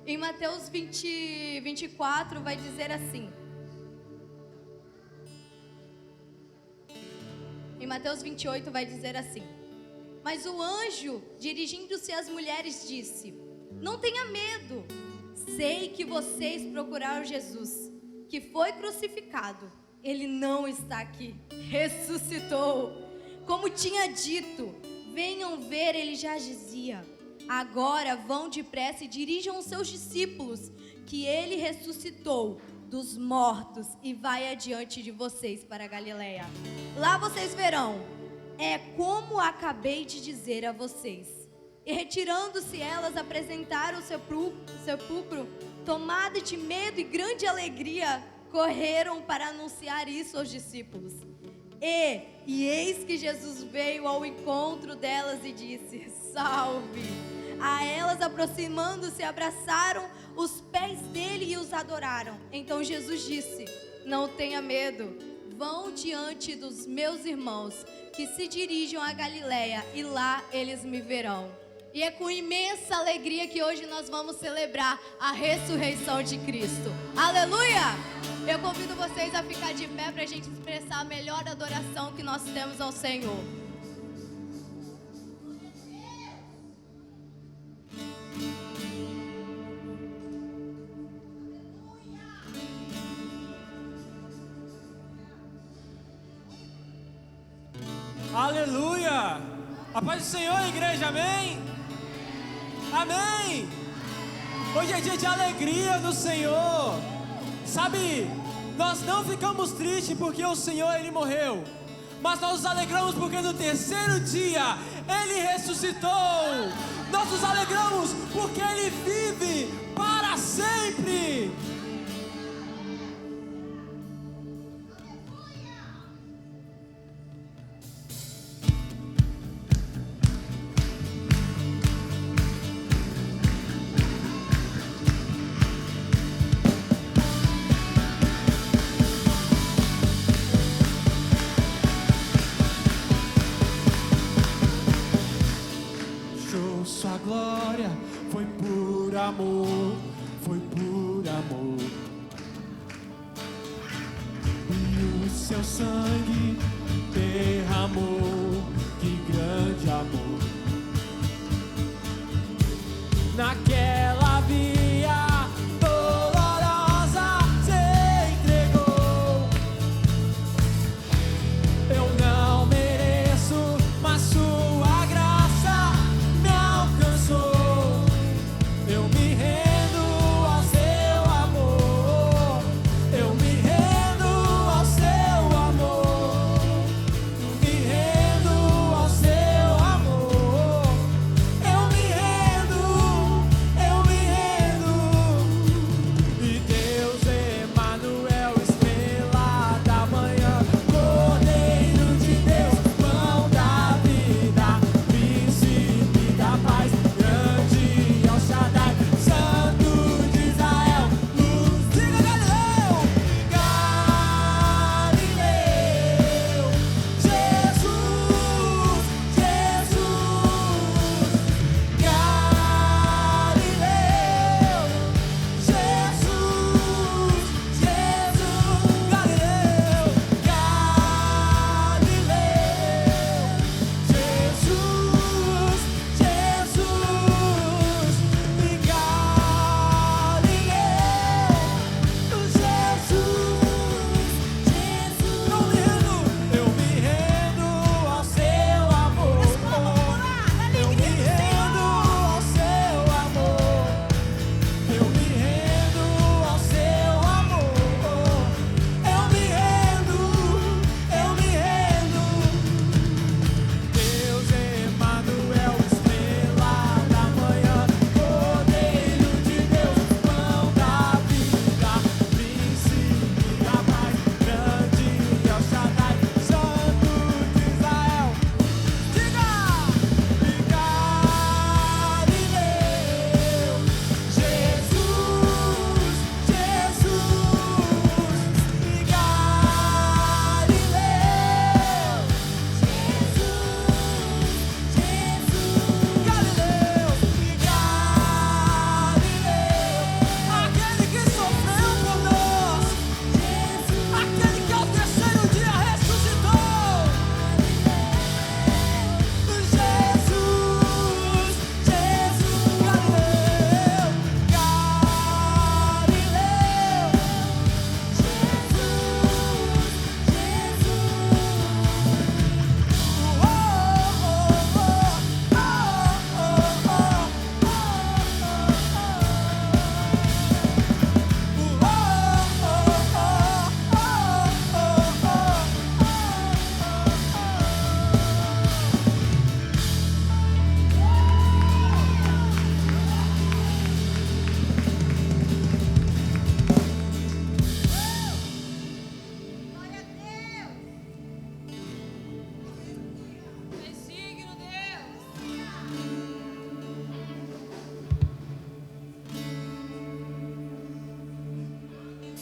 Em Mateus 24 vai dizer assim. Em Mateus 28 vai dizer assim: mas o anjo, dirigindo-se às mulheres, disse: não tenha medo, sei que vocês procuraram Jesus, que foi crucificado. Ele não está aqui, ressuscitou. Como tinha dito, venham ver, ele já dizia. Agora vão depressa e dirijam os seus discípulos, que ele ressuscitou dos mortos e vai adiante de vocês para a Galileia. Lá vocês verão, é como acabei de dizer a vocês. E retirando-se elas, apresentaram o sepulcro, tomado de medo e grande alegria, correram para anunciar isso aos discípulos. E eis que Jesus veio ao encontro delas e disse: salve! A elas, aproximando-se, abraçaram os pés dele e os adoraram. Então Jesus disse: não tenha medo, vão diante dos meus irmãos, que se dirijam a Galileia, e lá eles me verão. E é com imensa alegria que hoje nós vamos celebrar a ressurreição de Cristo. Aleluia! Eu convido vocês a ficar de pé para a gente expressar a melhor adoração que nós temos ao Senhor. Aleluia! A paz do Senhor, igreja, amém? Amém! Hoje é dia de alegria no Senhor. Sabe, nós não ficamos tristes porque o Senhor, Ele morreu, mas nós nos alegramos porque no terceiro dia Ele ressuscitou. Nós nos alegramos porque Ele vive para sempre. Sua glória foi por amor, foi por amor. E o seu sangue derramou, que grande amor. Naquela via dolorosa se entregou. Eu não mereço, mas sua graça me alcançou. Eu me rendo ao seu amor. Eu me rendo ao seu amor. Me rendo ao seu amor. Eu me rendo.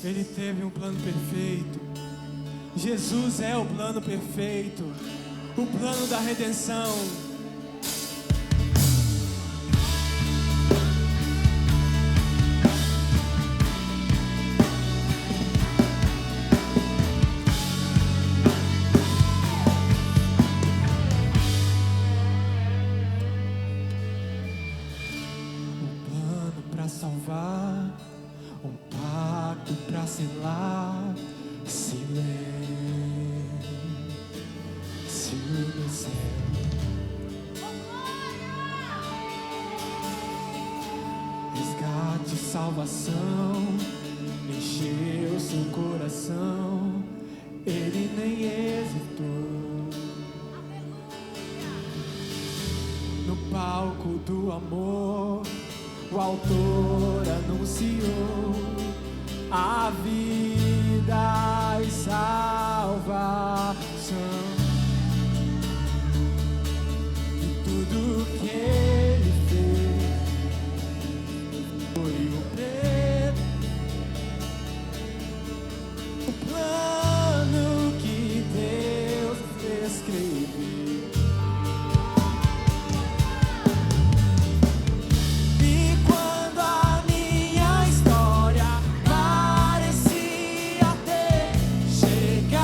Ele teve um plano perfeito. Jesus é o plano perfeito, o plano da redenção. Salvar, um pacto pra selar, silêncio no céu. Resgate, salvação, encheu seu coração, ele nem hesitou. No palco do amor, o autor anunciou a vida e salvação. E tudo que ele fez foi o preto, o plano que Deus escreveu. Chegar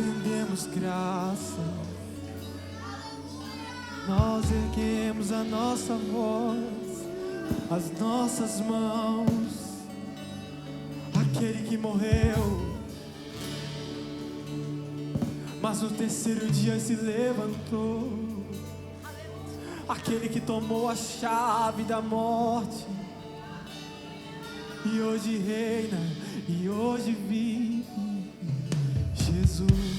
rendemos graça, nós erguemos a nossa voz, as nossas mãos, aquele que morreu, mas no terceiro dia se levantou, aquele que tomou a chave da morte, e hoje reina, e hoje vive, Jesus.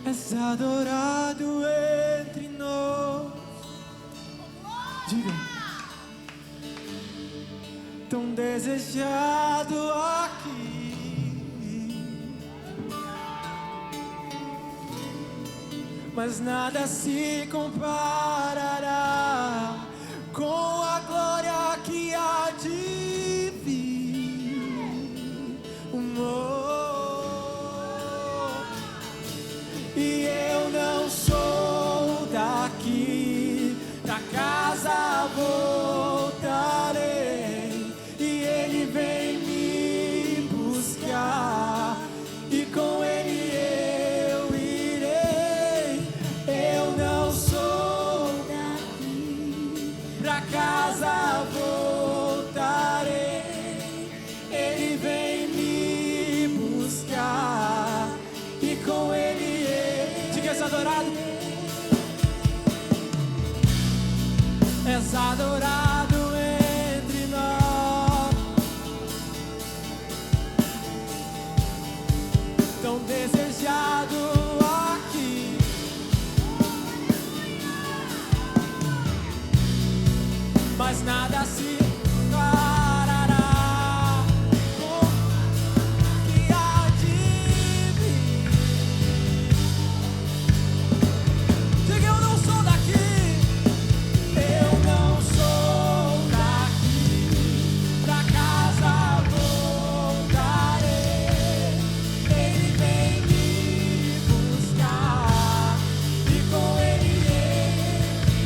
És adorado entre nós. Diga. Tão desejado aqui, mas nada se comparará com a glória que há de vir. E eu não sou daqui, pra casa voltarei, e Ele vem me buscar, e com Ele eu irei. Eu não sou daqui, pra casa voltarei, Ele vem me buscar, e com Ele és adorado, és adorado entre nós, tão desejado aqui, mas nada se comparará com o que há de vir. Diga, eu não sou daqui, eu não sou daqui, pra casa voltarei, Ele vem me buscar, e com Ele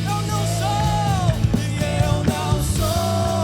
eu não sou, e eu não sou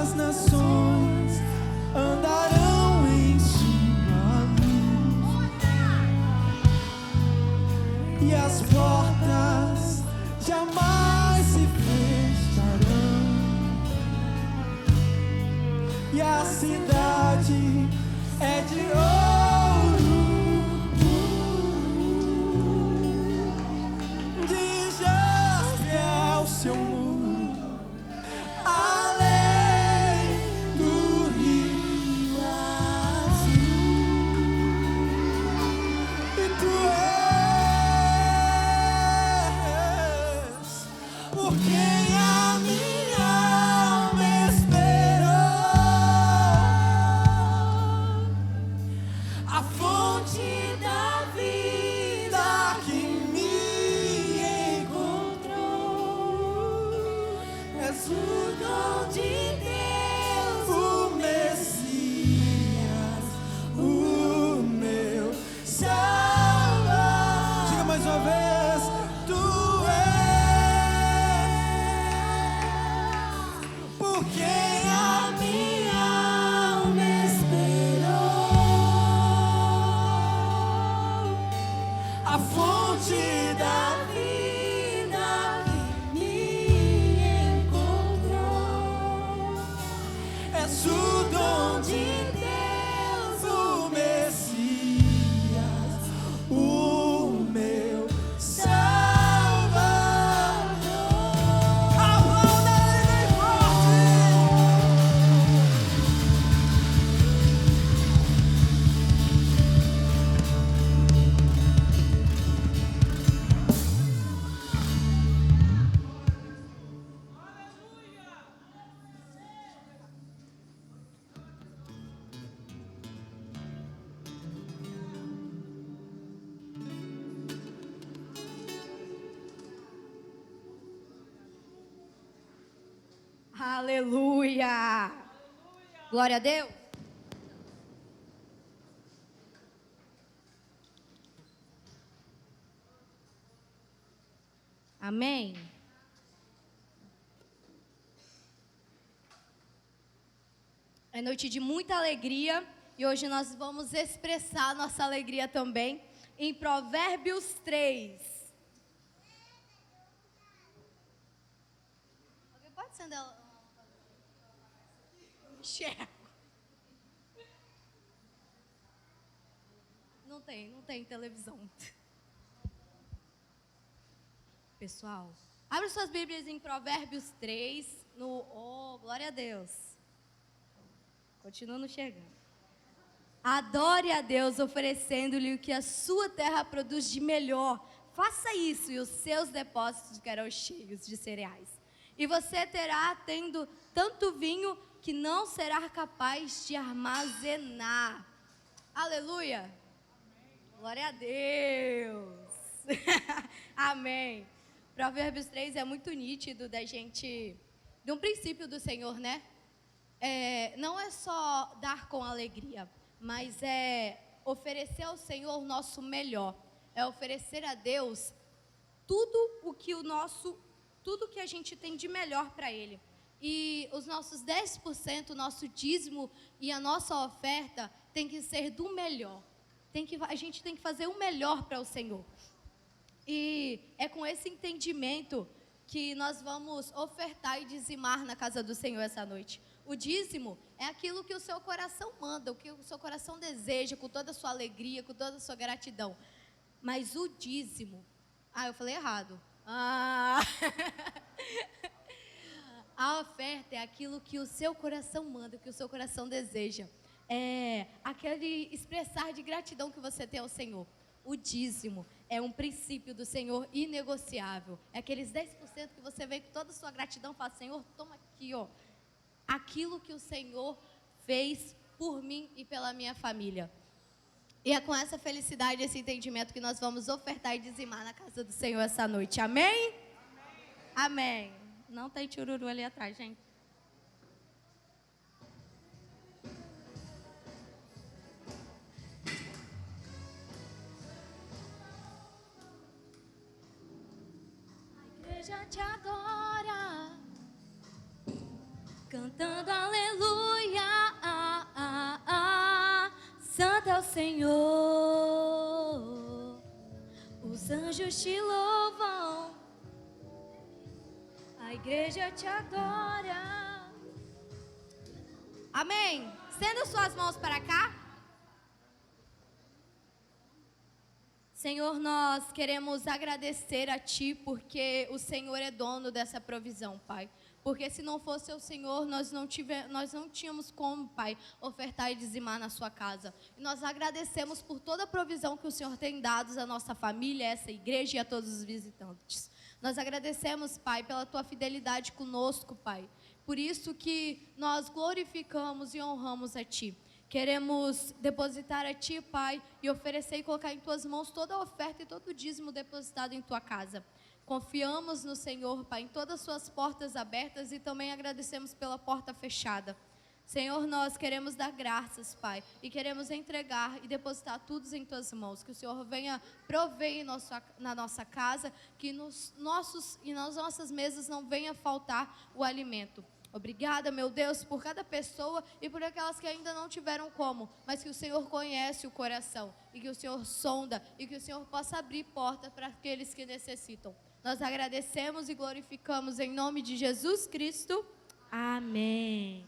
as nações andarão em sua luz, e as portas jamais se fecharão, e a cidade é de ouro. De jaspe é o seu muro, além do rio azul. E tu és por quem a minha alma esperou, a fonte da vida que me encontrou. És o dom de Deus, o Messias, o meu Salvador. Diga mais uma vez: tu és por quem a minha alma esperou, a fonte da vida que me encontrou. És o dom de Deus, o Messias, o meu Salvador. Aplauda ele bem forte. Aleluia! Glória a Deus! Amém? É noite de muita alegria e hoje nós vamos expressar nossa alegria também em Provérbios 3. Alguém pode acender a... Enxergo. Não tem televisão. Pessoal, abre suas Bíblias em Provérbios 3, Oh, glória a Deus. Continua não chegando. Adore a Deus oferecendo-lhe o que a sua terra produz de melhor. Faça isso e os seus depósitos ficarão cheios de cereais. E você terá tendo tanto vinho que não será capaz de armazenar. Aleluia. Glória a Deus. Amém. Provérbios 3 é muito nítido da gente, de um princípio do Senhor, né? Não é só dar com alegria, mas é oferecer ao Senhor o nosso melhor. É oferecer a Deus tudo que a gente tem de melhor para Ele. E os nossos 10%, o nosso dízimo e a nossa oferta tem que ser do melhor. A gente tem que fazer o melhor para o Senhor. E é com esse entendimento que nós vamos ofertar e dizimar na casa do Senhor essa noite. O dízimo é aquilo que o seu coração manda, o que o seu coração deseja, com toda a sua alegria, com toda a sua gratidão. Mas o dízimo... eu falei errado. A oferta é aquilo que o seu coração manda, o que o seu coração deseja. É aquele expressar de gratidão que você tem ao Senhor. O dízimo é um princípio do Senhor inegociável. É aqueles 10% que você vem com toda a sua gratidão e fala: Senhor, toma aqui, ó, aquilo que o Senhor fez por mim e pela minha família. E é com essa felicidade, esse entendimento que nós vamos ofertar e dizimar na casa do Senhor essa noite. Amém? Amém. Amém. Não tem chururu ali atrás, gente. A igreja te adora, cantando aleluia, santo é o Senhor, os anjos te louvam, a igreja te adora. Amém. Estenda suas mãos para cá. Senhor, nós queremos agradecer a Ti, porque o Senhor é dono dessa provisão, Pai. Porque se não fosse o Senhor, nós não tínhamos como, Pai, ofertar e dizimar na sua casa. E nós agradecemos por toda a provisão que o Senhor tem dado à nossa família, a essa igreja e a todos os visitantes. Nós agradecemos, Pai, pela Tua fidelidade conosco, Pai. Por isso que nós glorificamos e honramos a Ti. Queremos depositar a Ti, Pai, e oferecer e colocar em Tuas mãos toda a oferta e todo o dízimo depositado em Tua casa. Confiamos no Senhor, Pai, em todas as Suas portas abertas e também agradecemos pela porta fechada. Senhor, nós queremos dar graças, Pai, e queremos entregar e depositar tudo em Tuas mãos. Que o Senhor venha prover na nossa casa, que nas nossas mesas não venha faltar o alimento. Obrigada, meu Deus, por cada pessoa e por aquelas que ainda não tiveram como, mas que o Senhor conhece o coração e que o Senhor sonda e que o Senhor possa abrir portas para aqueles que necessitam. Nós agradecemos e glorificamos em nome de Jesus Cristo. Amém.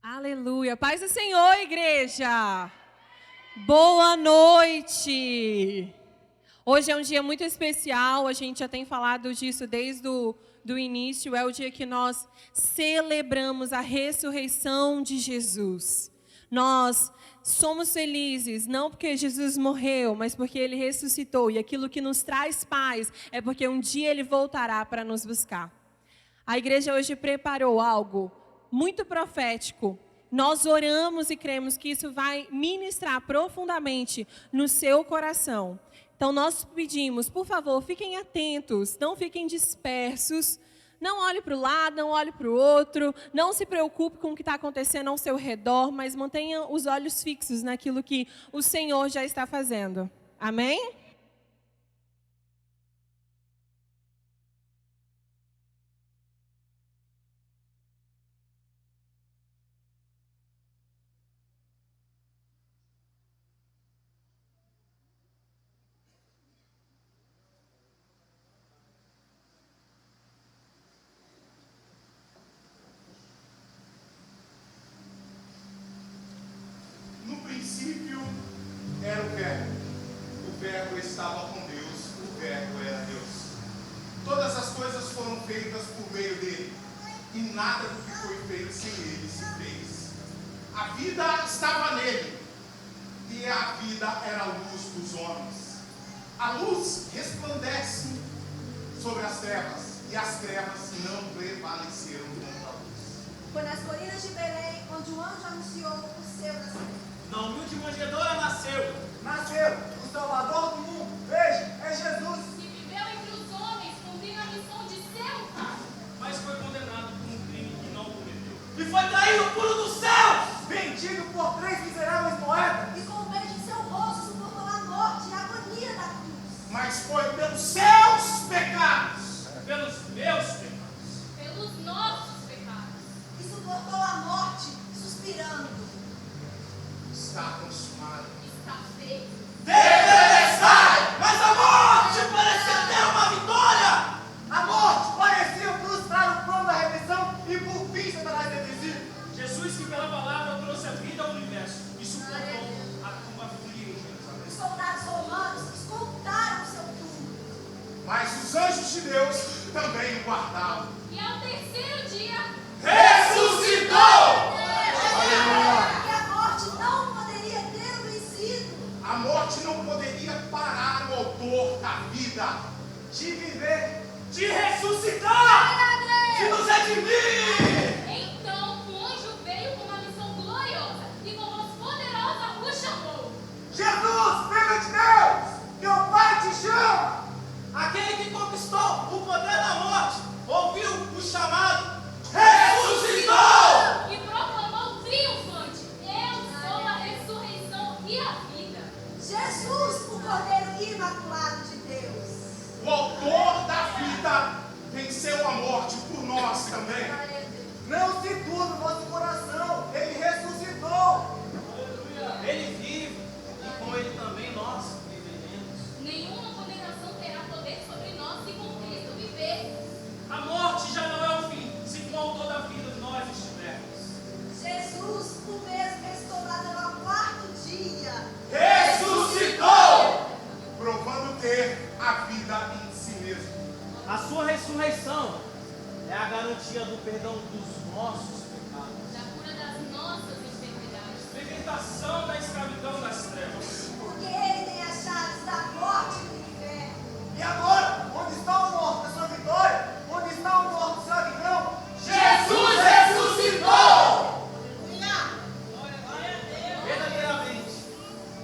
Aleluia. Paz do Senhor, igreja. Boa noite. Hoje é um dia muito especial, a gente já tem falado disso desde o início, é o dia que nós celebramos a ressurreição de Jesus. Nós somos felizes, não porque Jesus morreu, mas porque Ele ressuscitou. E aquilo que nos traz paz é porque um dia Ele voltará para nos buscar. A igreja hoje preparou algo muito profético. Nós oramos e cremos que isso vai ministrar profundamente no seu coração. Então, nós pedimos, por favor, fiquem atentos, não fiquem dispersos, não olhe para o lado, não olhe para o outro, não se preocupe com o que está acontecendo ao seu redor, mas mantenha os olhos fixos naquilo que o Senhor já está fazendo. Amém? Era o verbo estava com Deus, o verbo era Deus. Todas as coisas foram feitas por meio dele, e nada do que foi feito sem ele se fez. A vida estava nele, e a vida era a luz dos homens. A luz resplandece sobre as trevas, e as trevas não prevaleceram contra a luz. Foi nas colinas de Belém, onde o anjo anunciou o seu nascimento. Na humilde manjedoura nasceu. Nasceu o Salvador do mundo. Veja, é Jesus. Que viveu entre os homens, cumprindo a missão de seu Pai. Mas foi condenado por um crime que não cometeu. E foi traído por um dos céus. Vendido por 3 miseráveis moedas. E com o beijo de seu rosto suportou a morte e a agonia da cruz. Mas foi pelos seus pecados, Pelos meus pecados. Pelos nossos pecados. E suportou a morte, suspirando. está consumado. Está feito. Tetelestai! Mas a morte parecia ter uma vitória. A morte parecia frustrar o plano da redenção e por fim Satanás é vencido. Jesus que pela palavra trouxe a vida ao universo e suportou a tumba fria em Jerusalém. Os soldados romanos escoltaram seu túmulo. Mas os anjos de Deus também o guardavam. E ao terceiro dia, Ressuscitou! E a morte não poderia ter vencido. A morte não poderia parar o autor da vida, De viver, de ressuscitar, de nos redimir. então o anjo veio com uma missão gloriosa e com voz poderosa o chamou. Jesus, filho de Deus, teu Pai te chama. Aquele que conquistou o poder da morte, ouviu o chamado, ressuscitou. E proclamou triunfante: eu sou a ressurreição e a vida. Jesus, o Cordeiro Imaculado de Deus. o autor da vida venceu também. Não se turbe o vosso coração, ele ressuscitou. Ele vive e com ele também nós viveremos. Nenhuma condenação terá poder sobre nós se com Cristo viver. A morte já não é o fim, se com o autor da vida nós estivermos. Jesus, o mesmo restaurado ao quarto dia. Ressuscitou! Provando ter a vida em si mesmo. A sua ressurreição é a garantia do perdão dos nossos pecados. Da cura das nossas enfermidades. Libertação da escravidão das trevas. Porque ele tem as chaves da morte e do inferno. E agora, onde está o morto da sua vitória? Onde está o morto da sua escravidão? Jesus ressuscitou! Verdadeiramente,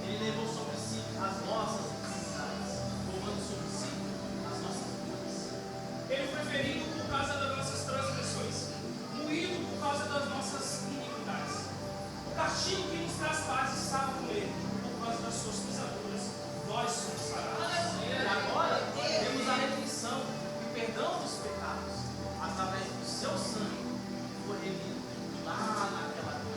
ele levou sobre si as nossas necessidades, levando sobre si as nossas dores. Ele foi ferido por causa das nossas transgressões, moído por causa das nossas iniquidades. O castigo que nos traz paz estava com ele, por causa das suas pisaduras, nós somos sarados. E agora, temos a remissão e perdão dos pecados, através do seu sangue, que foi remido lá naquela cruz.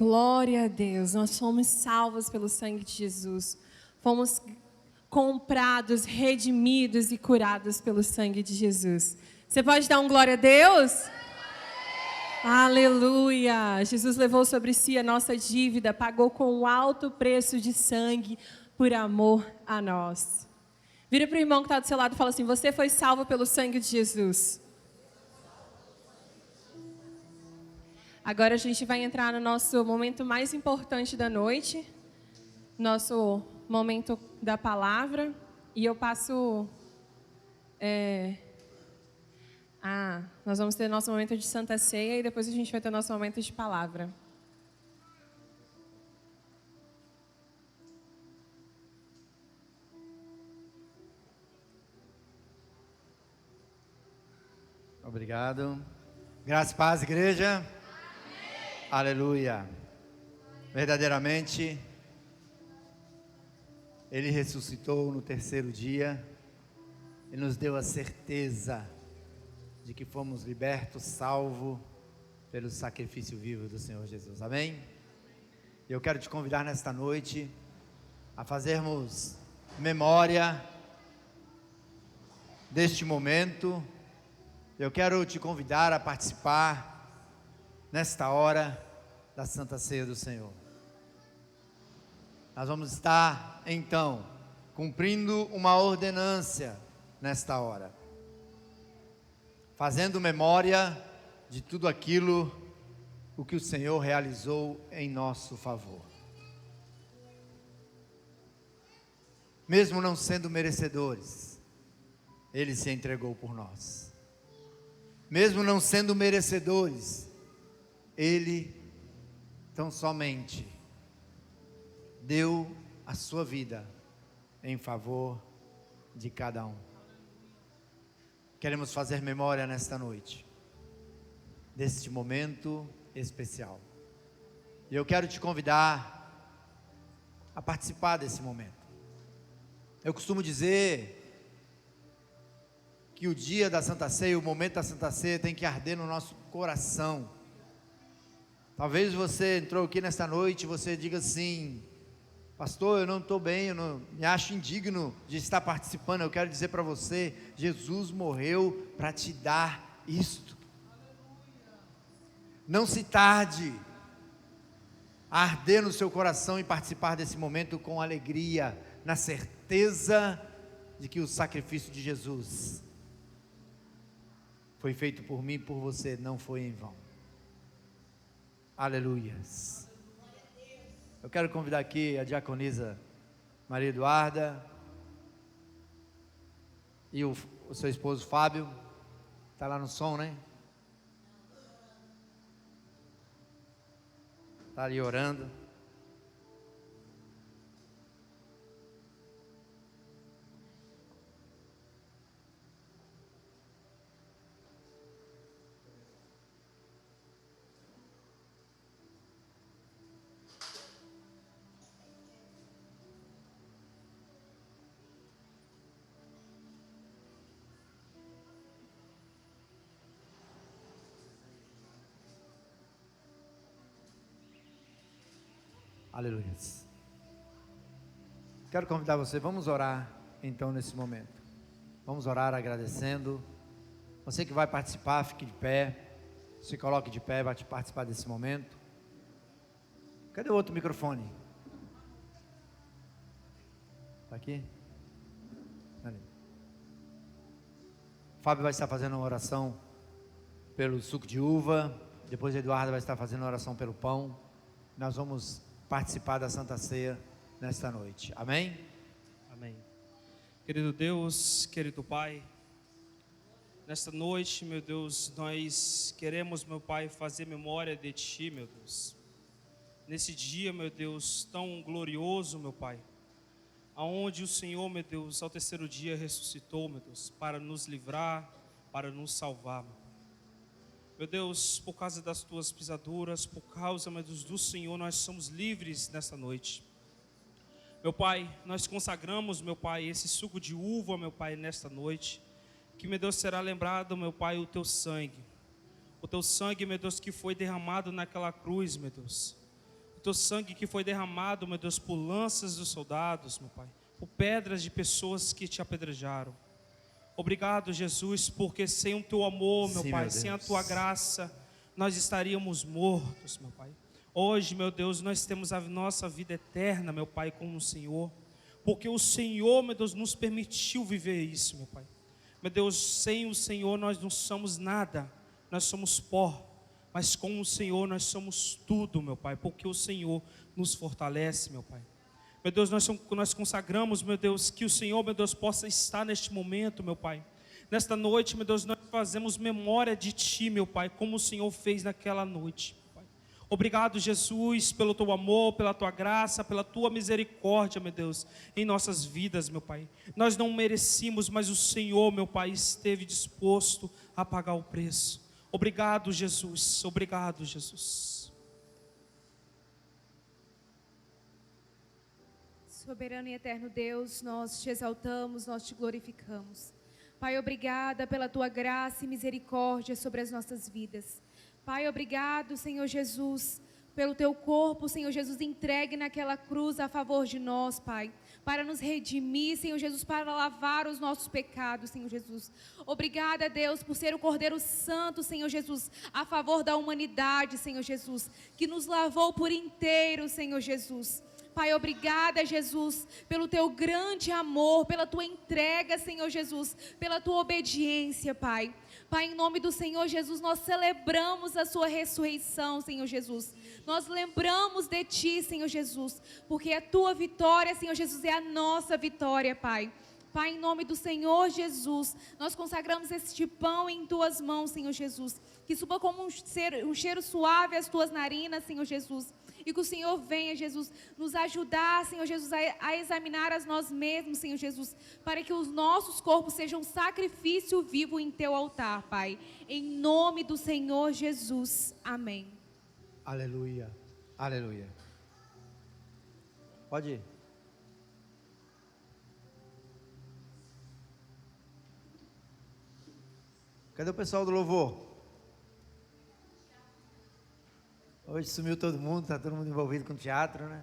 Glória a Deus. Nós fomos salvos pelo sangue de Jesus. Fomos comprados, redimidos e curados pelo sangue de Jesus. Você pode dar um glória a Deus? Aleluia! Jesus levou sobre si a nossa dívida, pagou com um alto preço de sangue por amor a nós. Vira para o irmão que está do seu lado e fala assim: você foi salvo pelo sangue de Jesus. Agora a gente vai entrar no nosso momento mais importante da noite, nosso momento da palavra, e eu passo... nós vamos ter nosso momento de Santa Ceia e depois a gente vai ter nosso momento de palavra. Obrigado. Graça e paz, igreja. Amém. Aleluia. Verdadeiramente, Ele ressuscitou no terceiro dia e nos deu a certeza de que fomos libertos, salvos pelo sacrifício vivo do Senhor Jesus. Amém? E eu quero te convidar nesta noite a fazermos memória deste momento. Eu quero te convidar a participar nesta hora da Santa Ceia do Senhor. Nós vamos estar, então, cumprindo uma ordenância nesta hora, fazendo memória de tudo aquilo o que o Senhor realizou em nosso favor. Mesmo não sendo merecedores, Ele se entregou por nós. Mesmo não sendo merecedores, Ele tão somente deu a sua vida em favor de cada um. Queremos fazer memória nesta noite deste momento especial. E eu quero te convidar a participar desse momento. Eu costumo dizer que o dia da Santa Ceia, o momento da Santa Ceia tem que arder no nosso coração. Talvez você entrou aqui nesta noite e você diga assim: pastor, eu não estou bem, eu não me acho indigno de estar participando. Eu quero dizer para você, Jesus morreu para te dar isto. Não se tarde a arder no seu coração e participar desse momento com alegria, na certeza de que o sacrifício de Jesus foi feito por mim e por você, não foi em vão. Aleluias. Eu quero convidar aqui a diaconisa Maria Eduarda e o seu esposo Fábio. Está lá no som, né? Está ali orando. Aleluia. Quero convidar você, vamos orar então nesse momento. Vamos orar agradecendo. Você que vai participar, fique de pé. Se coloque de pé, vai participar desse momento. Cadê o outro microfone? Está aqui? Ali. Fábio vai estar fazendo uma oração pelo suco de uva. Depois Eduardo vai estar fazendo uma oração pelo pão. Nós vamos participar da Santa Ceia nesta noite. Amém? Amém. Querido Deus, querido Pai, nesta noite, meu Deus, nós queremos, meu Pai, fazer memória de Ti, meu Deus. Nesse dia, meu Deus, tão glorioso, meu Pai, aonde o Senhor, meu Deus, ao terceiro dia ressuscitou, meu Deus, para nos livrar, para nos salvar, meu Pai. Meu Deus, por causa das Tuas pisaduras, por causa, meu Deus, do Senhor, nós somos livres nesta noite. Meu Pai, nós consagramos, meu Pai, esse suco de uva, meu Pai, nesta noite, que, meu Deus, será lembrado, meu Pai, o Teu sangue, meu Deus, que foi derramado naquela cruz, meu Deus. teu sangue que foi derramado, meu Deus, por lanças dos soldados, meu Pai, por pedras de pessoas que te apedrejaram. Obrigado, Jesus, porque sem o teu amor, meu Sim, Pai, meu sem a Deus. tua graça, nós estaríamos mortos, meu Pai. Hoje, meu Deus, nós temos a nossa vida eterna, meu Pai, com o Senhor, porque o Senhor, meu Deus, nos permitiu viver isso, meu Pai. Meu Deus, sem o Senhor nós não somos nada, nós somos pó, mas com o Senhor nós somos tudo, meu Pai, porque o Senhor nos fortalece, meu Pai. Meu Deus, nós consagramos, meu Deus, que o Senhor, meu Deus, possa estar neste momento, meu Pai. Nesta noite, meu Deus, nós fazemos memória de Ti, meu Pai, como o Senhor fez naquela noite, meu Pai. Obrigado, Jesus, pelo Teu amor, pela Tua graça, pela Tua misericórdia, meu Deus, em nossas vidas, meu Pai. Nós não merecíamos, mas o Senhor, meu Pai, esteve disposto a pagar o preço. Obrigado, Jesus. Obrigado, Jesus. Soberano e eterno Deus, nós te exaltamos, nós te glorificamos. Pai, obrigada pela tua graça e misericórdia sobre as nossas vidas. Pai, obrigado, Senhor Jesus, pelo teu corpo, Senhor Jesus, entregue naquela cruz a favor de nós, Pai, para nos redimir, Senhor Jesus, para lavar os nossos pecados, Senhor Jesus. Obrigada, Deus, por ser o Cordeiro Santo, Senhor Jesus, a favor da humanidade, Senhor Jesus, que nos lavou por inteiro, Senhor Jesus. Pai, obrigada, Jesus, pelo teu grande amor, pela tua entrega, Senhor Jesus, pela tua obediência, Pai. Pai, em nome do Senhor Jesus, nós celebramos a sua ressurreição, Senhor Jesus. Nós lembramos de ti, Senhor Jesus, porque a tua vitória, Senhor Jesus, é a nossa vitória, Pai. Pai, em nome do Senhor Jesus, nós consagramos este pão em tuas mãos, Senhor Jesus. Que suba como um cheiro suave às tuas narinas, Senhor Jesus. E que o Senhor venha, Jesus, nos ajudar, Senhor Jesus, a examinar a nós mesmos, Senhor Jesus, para que os nossos corpos sejam um sacrifício vivo em teu altar, Pai. Em nome do Senhor Jesus. Amém. Aleluia. Aleluia. Pode ir. Cadê o pessoal do louvor? Hoje sumiu todo mundo, está todo mundo envolvido com teatro, né?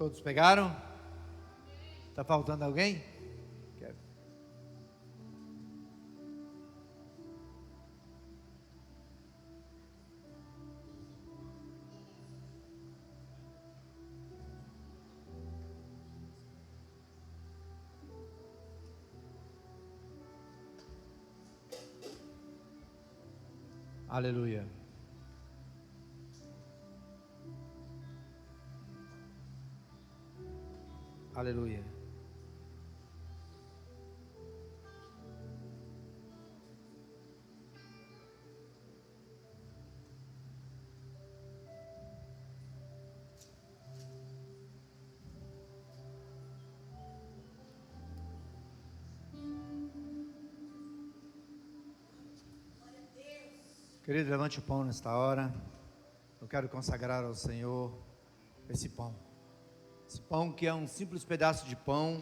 Todos pegaram? Está faltando alguém? Aleluia. Aleluia. Querido, levante o pão nesta hora. Eu quero consagrar ao Senhor esse pão. Esse pão que é um simples pedaço de pão,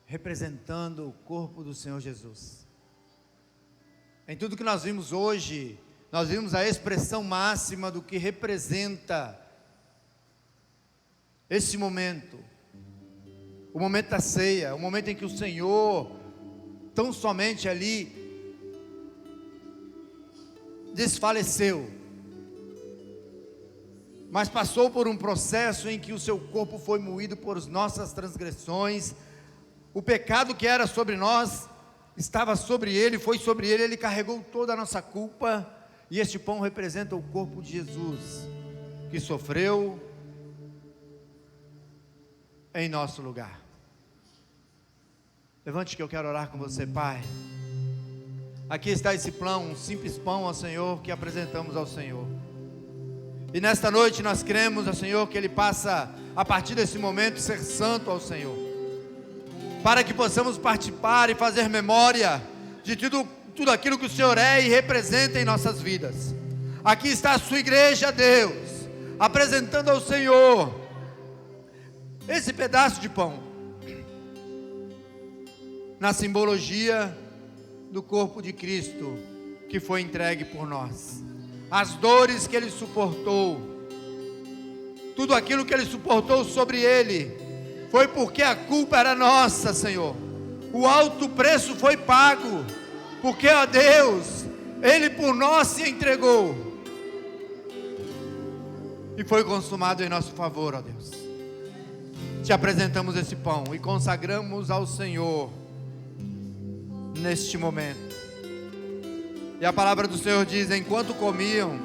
representando o corpo do Senhor Jesus. Em tudo que nós vimos hoje, nós vimos a expressão máxima do que representa esse momento. O momento da ceia, o momento em que o Senhor, tão somente ali, desfaleceu, mas passou por um processo em que o seu corpo foi moído por nossas transgressões. O pecado que era sobre nós estava sobre ele, foi sobre ele, ele carregou toda a nossa culpa. E este pão representa o corpo de Jesus, que sofreu em nosso lugar. Levante que eu quero orar com você, Pai. Aqui está esse pão, um simples pão ao Senhor, que apresentamos ao Senhor. E nesta noite nós cremos ao Senhor que Ele passa, a partir desse momento, ser santo ao Senhor, para que possamos participar e fazer memória de tudo aquilo que o Senhor é e representa em nossas vidas. Aqui está a sua igreja, Deus, apresentando ao Senhor esse pedaço de pão, na simbologia do corpo de Cristo, que foi entregue por nós. As dores que Ele suportou, tudo aquilo que Ele suportou sobre Ele, foi porque a culpa era nossa, Senhor. O alto preço foi pago, porque, ó Deus, Ele por nós se entregou, e foi consumado em nosso favor, ó Deus. Te apresentamos esse pão e consagramos ao Senhor neste momento. E a palavra do Senhor diz: enquanto comiam,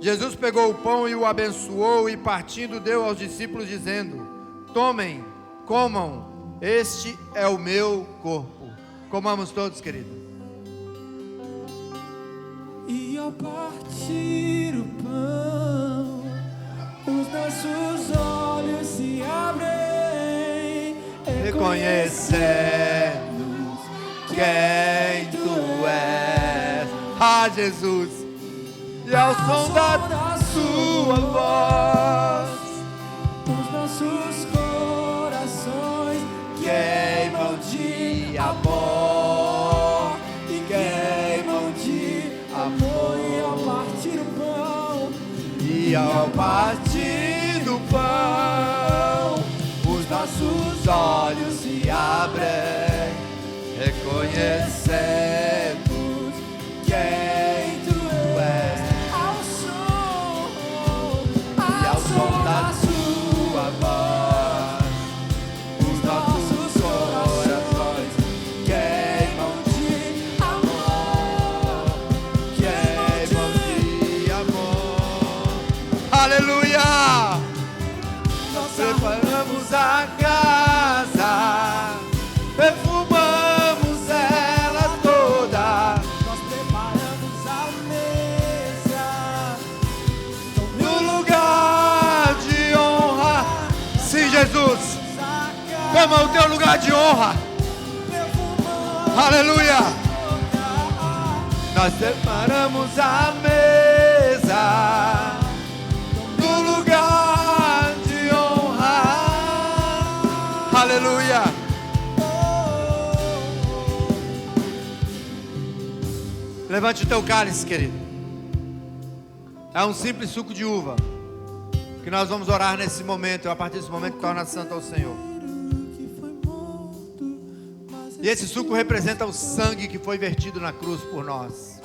Jesus pegou o pão e o abençoou, e partindo deu aos discípulos, dizendo: tomem, comam, este é o meu corpo. Comamos todos, querido. E ao partir o pão, os nossos olhos se abrem, reconhecendo quem Tu és. Ah, Jesus, e ao som da Sua voz, os nossos corações queimam de amor, e queimam de amor. E ao partir o pão, e ao partir do pão, os nossos olhos se abrem, reconhecendo quem Tu és. E ao som da Sua voz, os nossos corações queimam de amor, queimam de amor. Aleluia! Nós preparamos a casa, perfumamos ela toda. nós preparamos a mesa No lugar de honra. Sim, Jesus, toma o Teu lugar de honra. Aleluia. Nós separamos a mesa no lugar de honra. Aleluia. Levante o teu cálice, querido. É um simples suco de uva, que nós vamos orar nesse momento. E a partir desse momento torna santo ao Senhor. E esse suco representa o sangue que foi vertido na cruz por nós.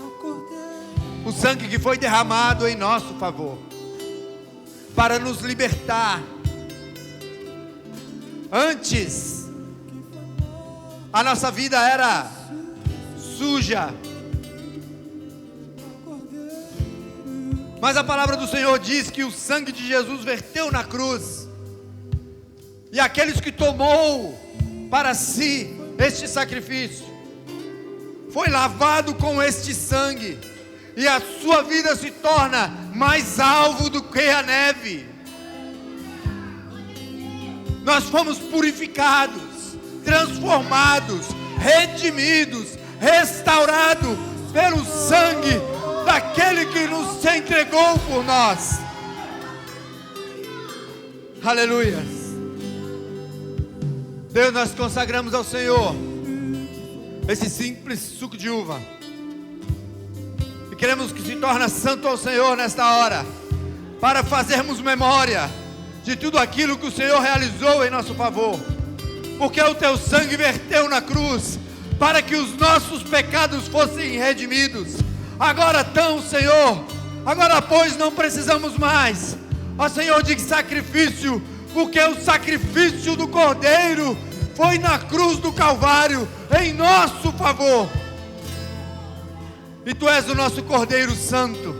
O sangue que foi derramado em nosso favor, para nos libertar. Antes, a nossa vida era suja, mas a palavra do Senhor diz que o sangue de Jesus verteu na cruz, e aqueles que tomou para si este sacrifício, foi lavado com este sangue, e a sua vida se torna mais alvo do que a neve. Nós fomos purificados, transformados, redimidos, restaurados pelo sangue daquele que nos entregou por nós. Aleluia. Deus, nós consagramos ao Senhor esse simples suco de uva. E queremos que se torne santo ao Senhor nesta hora, para fazermos memória de tudo aquilo que o Senhor realizou em nosso favor. Porque o teu sangue verteu na cruz, para que os nossos pecados fossem redimidos. Agora então, Senhor, agora pois não precisamos mais, ó Senhor, de sacrifício, porque o sacrifício do Cordeiro foi na cruz do Calvário, em nosso favor. E Tu és o nosso Cordeiro Santo,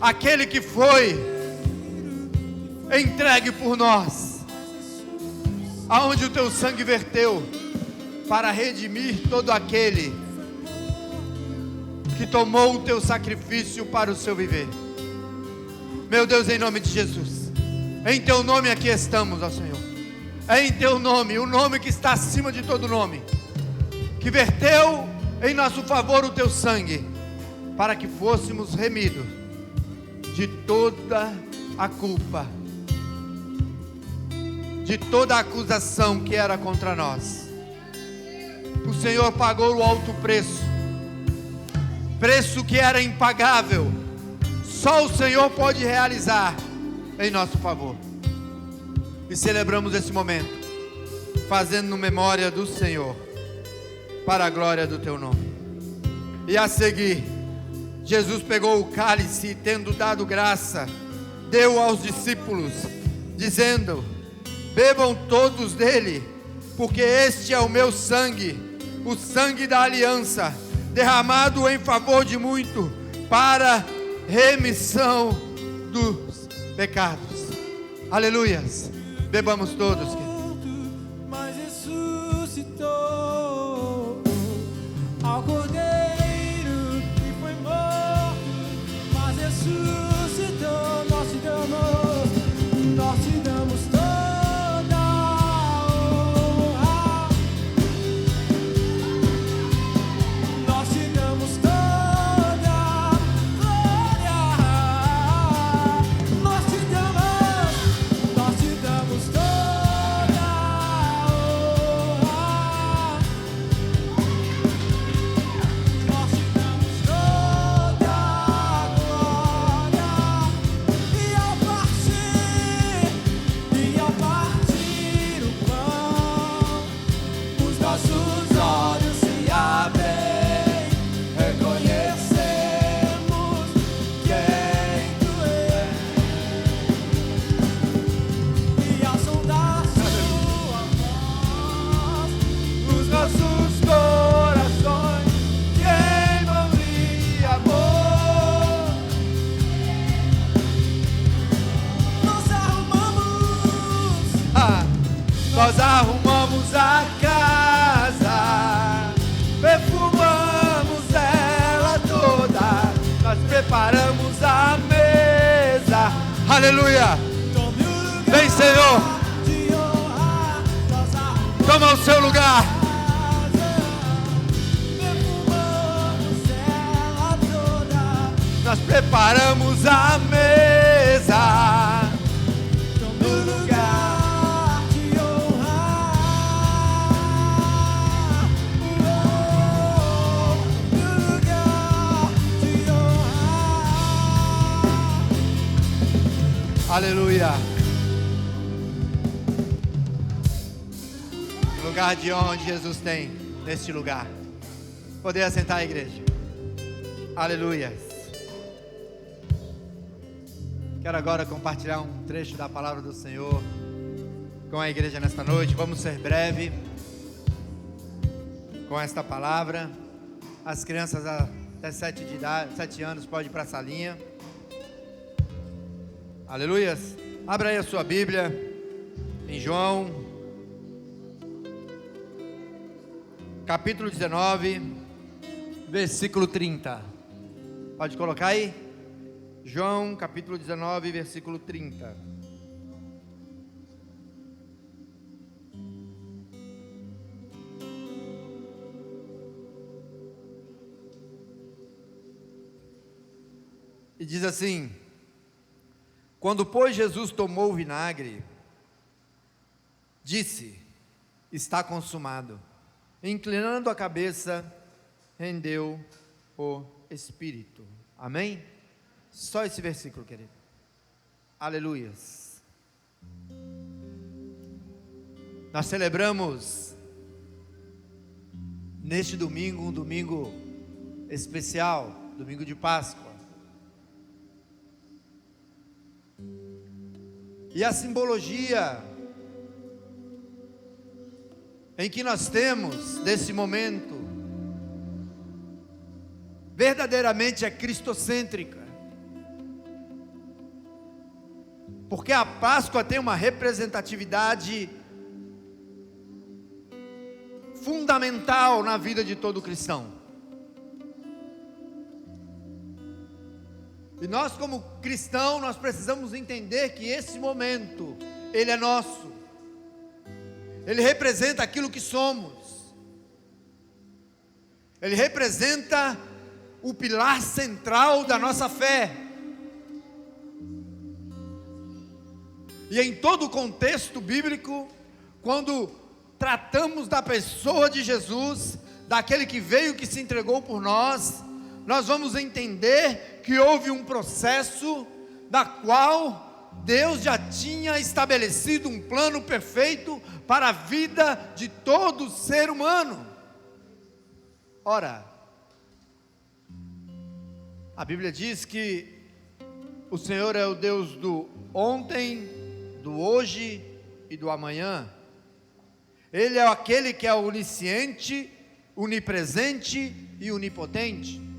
aquele que foi entregue por nós, aonde o Teu sangue verteu, para redimir todo aquele que tomou o Teu sacrifício para o seu viver. Meu Deus, em nome de Jesus, em Teu nome aqui estamos, ó Senhor. É em Teu nome, o nome que está acima de todo nome, que verteu em nosso favor o Teu sangue, para que fôssemos remidos de toda a culpa, de toda a acusação que era contra nós. O Senhor pagou o alto preço, preço que era impagável. Só o Senhor pode realizar em nosso favor. E celebramos esse momento, fazendo memória do Senhor, para a glória do Teu nome. E a seguir, Jesus pegou o cálice e, tendo dado graça, deu aos discípulos, dizendo: bebam todos dele, porque este é o meu sangue, o sangue da aliança, derramado em favor de muito, para remissão dos pecados. Aleluias. Bebamos todos. Mas ressuscitou ao Cordeiro que foi morto, mas ressuscitou. Nós te damos toda a honra, nós te damos toda a glória, nós te damos toda a honra, nós te damos toda a glória. E ao partir o pão, os nossos olhos se abrem, reconhecemos quem Tu és. E ao som da Sua voz, os nossos corações queimam de amor. Nós arrumamos a casa, perfumamos ela toda, nós preparamos a mesa. Aleluia. Vem, Senhor, toma o seu lugar. Nós preparamos a mesa no lugar de honrar, no lugar de honrar. Aleluia. Lugar de honra onde Jesus tem neste lugar. Poder assentar a igreja. Aleluia. Quero agora compartilhar um trecho da palavra do Senhor com a igreja nesta noite. Vamos ser breve com esta palavra. As crianças até 7 anos podem ir para a salinha. Aleluias. Abra aí a sua Bíblia em João, capítulo 19, versículo 30. Pode colocar aí? João, capítulo 19, versículo 30. E diz assim: quando, pois, Jesus tomou o vinagre, disse: está consumado. Inclinando a cabeça, rendeu o Espírito. Amém? Só esse versículo, querido. Aleluias. Nós celebramos neste domingo, um domingo especial, domingo de Páscoa. E a simbologia em que nós temos desse momento verdadeiramente é cristocêntrica. Porque a Páscoa tem uma representatividade fundamental na vida de todo cristão. E nós, como cristãos, nós precisamos entender que esse momento, ele é nosso. Ele representa aquilo que somos. Ele representa o pilar central da nossa fé. E em todo o contexto bíblico, quando tratamos da pessoa de Jesus, daquele que veio, que se entregou por nós, nós vamos entender que houve um processo da qual Deus já tinha estabelecido um plano perfeito para a vida de todo ser humano. Ora, a Bíblia diz que o Senhor é o Deus do ontem, do hoje e do amanhã. Ele é aquele que é onisciente, onipresente e onipotente.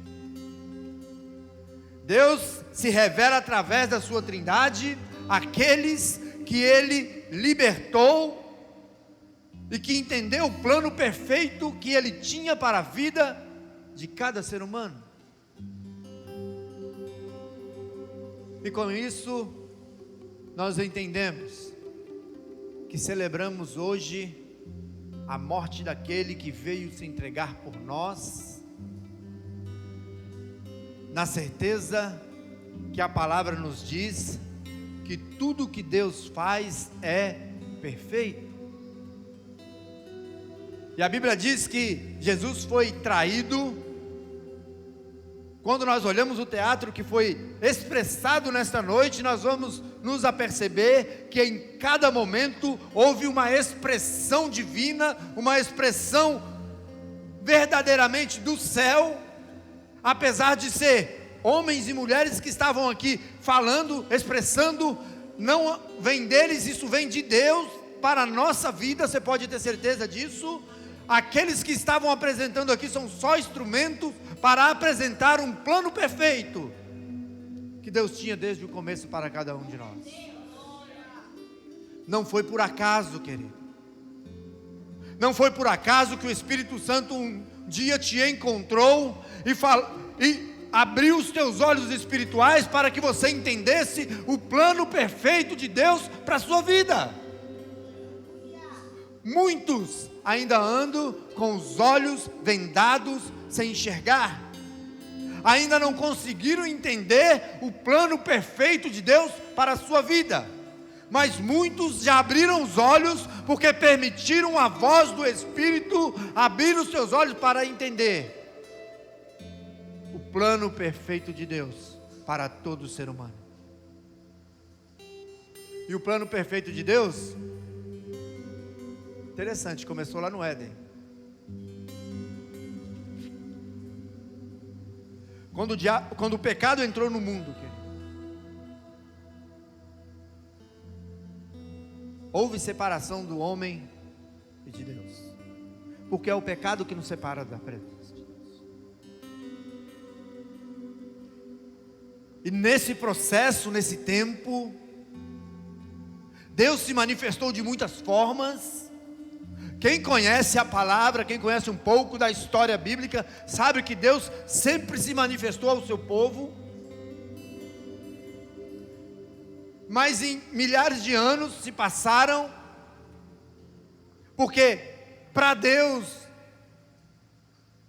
Deus se revela através da sua trindade àqueles que Ele libertou e que entendeu o plano perfeito que Ele tinha para a vida de cada ser humano. E com isso, nós entendemos que celebramos hoje a morte daquele que veio se entregar por nós, na certeza que a palavra nos diz que tudo que Deus faz é perfeito. E a Bíblia diz que Jesus foi traído. Quando nós olhamos o teatro que foi expressado nesta noite, nós vamos nos aperceber que em cada momento houve uma expressão divina, uma expressão verdadeiramente do céu. Apesar de ser homens e mulheres que estavam aqui falando, expressando, não vem deles, isso vem de Deus para a nossa vida, você pode ter certeza disso. Aqueles que estavam apresentando aqui são só instrumentos para apresentar um plano perfeito que Deus tinha desde o começo para cada um de nós. Não foi por acaso, querido. Não foi por acaso que o Espírito Santo um dia te encontrou e abriu os teus olhos espirituais para que você entendesse o plano perfeito de Deus para a sua vida. Muitos ainda andam com os olhos vendados, sem enxergar. Ainda não conseguiram entender o plano perfeito de Deus para a sua vida. Mas muitos já abriram os olhos, porque permitiram a voz do Espírito abrir os seus olhos para entender o plano perfeito de Deus para todo ser humano. E o plano perfeito de Deus, interessante, começou lá no Éden. Quando o pecado entrou no mundo, houve separação do homem e de Deus, porque é o pecado que nos separa da presença de Deus. E nesse processo, nesse tempo, Deus se manifestou de muitas formas. Quem conhece a palavra, quem conhece um pouco da história bíblica, sabe que Deus sempre se manifestou ao seu povo. Mas em milhares de anos se passaram, porque para Deus,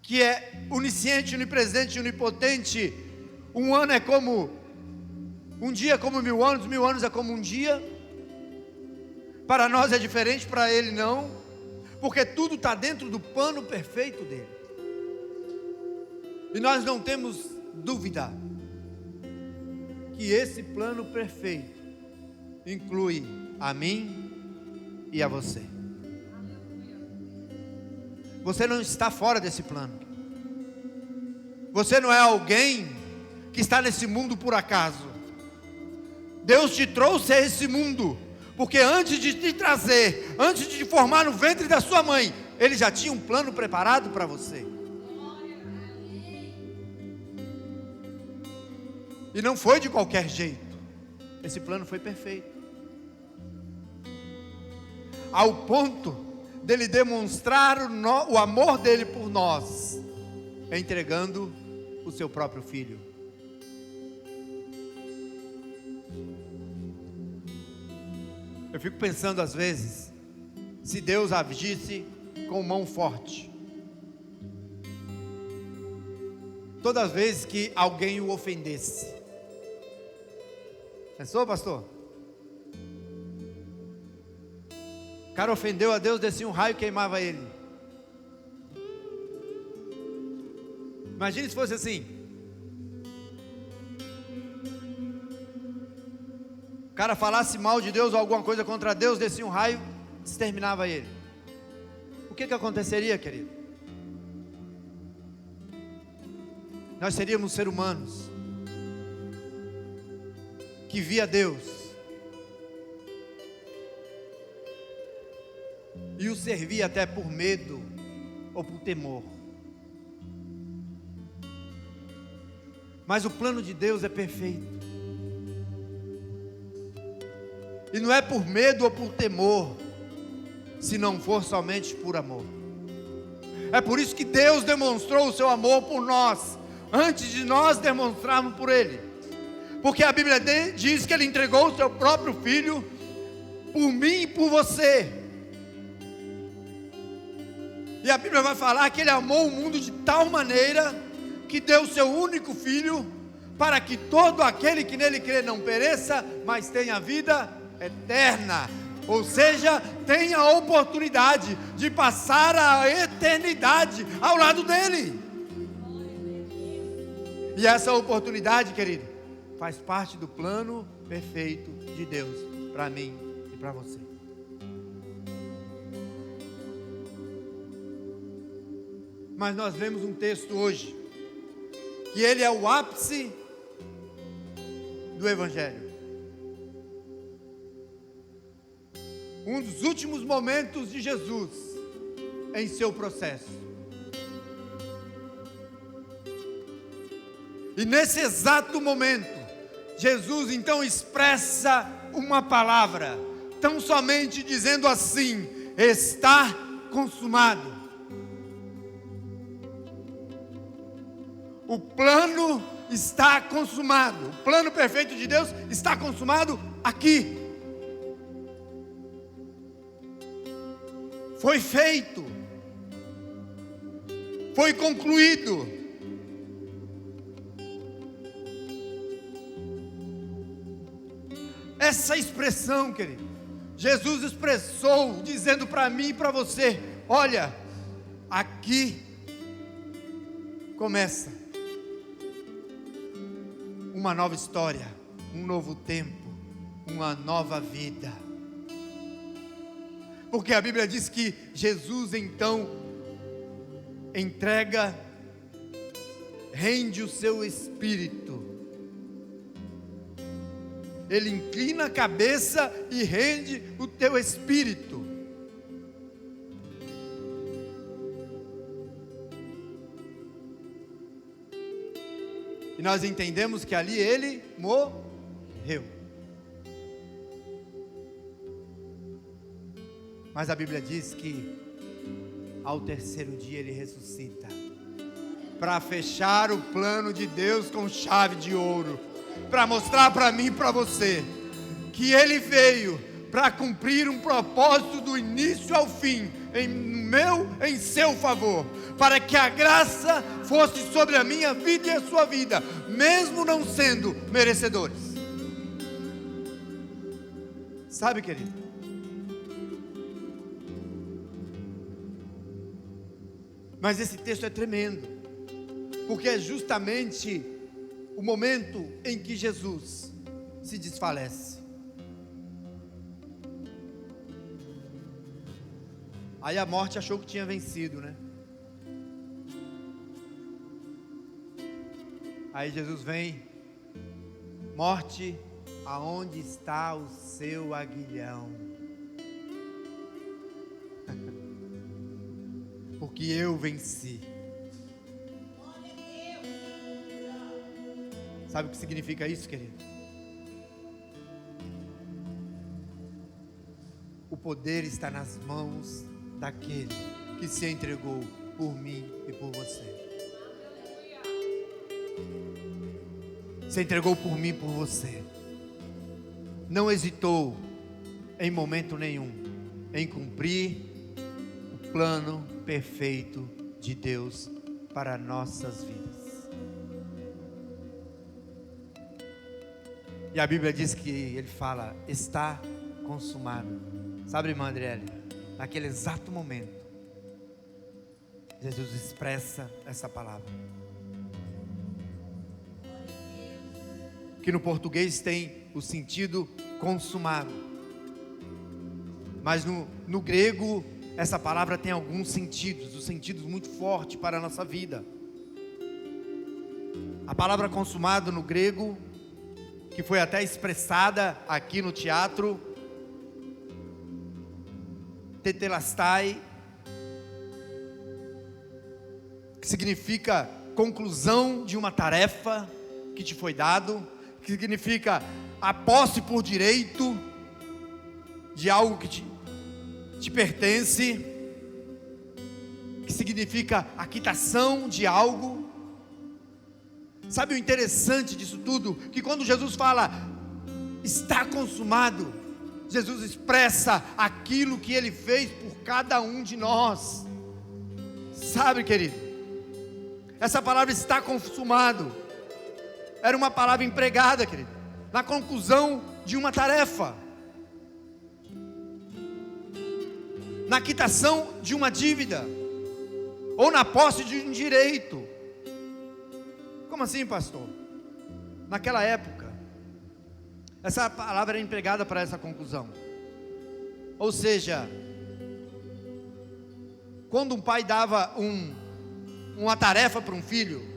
que é onisciente, onipresente, onipotente, um ano é como um dia, como 1000 anos, 1000 anos é como um dia. Para nós é diferente, para Ele não. Porque tudo está dentro do plano perfeito dele. E nós não temos dúvida que esse plano perfeito inclui a mim e a você. Você não está fora desse plano. Você não é alguém que está nesse mundo por acaso. Deus te trouxe a esse mundo, porque antes de te trazer, antes de te formar no ventre da sua mãe, Ele já tinha um plano preparado para você. E não foi de qualquer jeito. Esse plano foi perfeito, ao ponto dele demonstrar o amor dele por nós, entregando o seu próprio filho. Eu fico pensando às vezes, se Deus agisse com mão forte, todas as vezes que alguém o ofendesse. Pensou, pastor? O cara ofendeu a Deus, descia um raio e queimava ele. Imagine se fosse assim. O cara falasse mal de Deus ou alguma coisa contra Deus, descia um raio, exterminava ele. O que aconteceria, querido? Nós seríamos seres humanos que via Deus e o servia até por medo ou por temor. Mas o plano de Deus é perfeito. E não é por medo ou por temor, se não for somente por amor. É por isso que Deus demonstrou o seu amor por nós, antes de nós demonstrarmos por Ele. Porque a Bíblia diz que Ele entregou o seu próprio Filho, por mim e por você. E a Bíblia vai falar que Ele amou o mundo de tal maneira, que deu o seu único Filho, para que todo aquele que nele crê não pereça, mas tenha vida eterna, ou seja, tenha a oportunidade de passar a eternidade ao lado dele. E essa oportunidade, querido, faz parte do plano perfeito de Deus para mim e para você. Mas nós lemos um texto hoje que ele é o ápice do Evangelho. Um dos últimos momentos de Jesus em seu processo. E nesse exato momento, Jesus então expressa uma palavra, tão somente dizendo assim: está consumado. O plano está consumado. O plano perfeito de Deus está consumado aqui. Foi feito, foi concluído. Essa expressão, querido, Jesus expressou, dizendo para mim e para você: olha, aqui começa uma nova história, um novo tempo, uma nova vida. Porque a Bíblia diz que Jesus então rende o seu espírito. Ele inclina a cabeça e rende o teu espírito. E nós entendemos que ali ele morreu. Mas a Bíblia diz que ao terceiro dia ele ressuscita, para fechar o plano de Deus com chave de ouro, para mostrar para mim e para você que ele veio para cumprir um propósito do início ao fim, em seu favor, para que a graça fosse sobre a minha vida e a sua vida, mesmo não sendo merecedores. Sabe, querido? Mas esse texto é tremendo, porque é justamente o momento em que Jesus se desfalece. Aí a morte achou que tinha vencido, né? Aí Jesus vem: morte, aonde está o seu aguilhão? Porque eu venci. Sabe o que significa isso, querido? O poder está nas mãos daquele que se entregou por mim e por você. Se entregou por mim e por você. Não hesitou em momento nenhum em cumprir o plano perfeito de Deus para nossas vidas. E a Bíblia diz que ele fala: está consumado. Sabe, irmã Adriele, naquele exato momento, Jesus expressa essa palavra, que no português tem o sentido consumado, mas no grego essa palavra tem alguns sentidos, os sentidos muito fortes para a nossa vida. A palavra consumado no grego, que foi até expressada aqui no teatro, tetelestai, que significa conclusão de uma tarefa que te foi dado, que significa a posse por direito de algo que te pertence, que significa a quitação de algo. Sabe o interessante disso tudo? Que quando Jesus fala está consumado, Jesus expressa aquilo que ele fez por cada um de nós. Sabe, querido, essa palavra está consumado era uma palavra empregada, querido, na conclusão de uma tarefa, na quitação de uma dívida, ou na posse de um direito. Como assim, pastor? Naquela época, essa palavra era empregada para essa conclusão. Ou seja, quando um pai dava uma tarefa para um filho,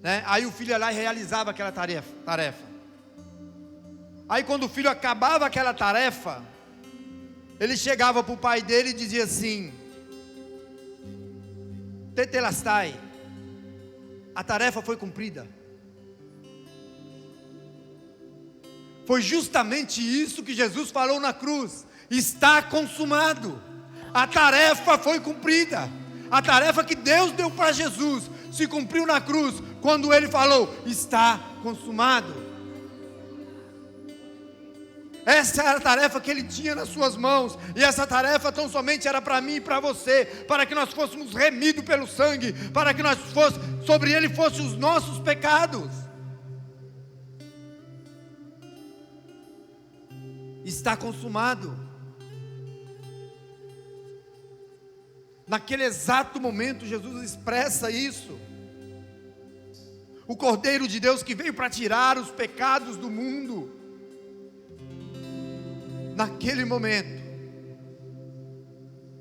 né, aí o filho ia lá e realizava aquela tarefa. Aí quando o filho acabava aquela tarefa, ele chegava para o pai dele e dizia assim: tetelestai, a tarefa foi cumprida. Foi justamente isso que Jesus falou na cruz: está consumado, a tarefa foi cumprida. A tarefa que Deus deu para Jesus se cumpriu na cruz, quando ele falou: está consumado. Essa era a tarefa que ele tinha nas suas mãos, e essa tarefa tão somente era para mim e para você, para que nós fôssemos remidos pelo sangue, para que sobre ele fossem os nossos pecados. Está consumado. Naquele exato momento, Jesus expressa isso. O Cordeiro de Deus que veio para tirar os pecados do mundo. naquele momento,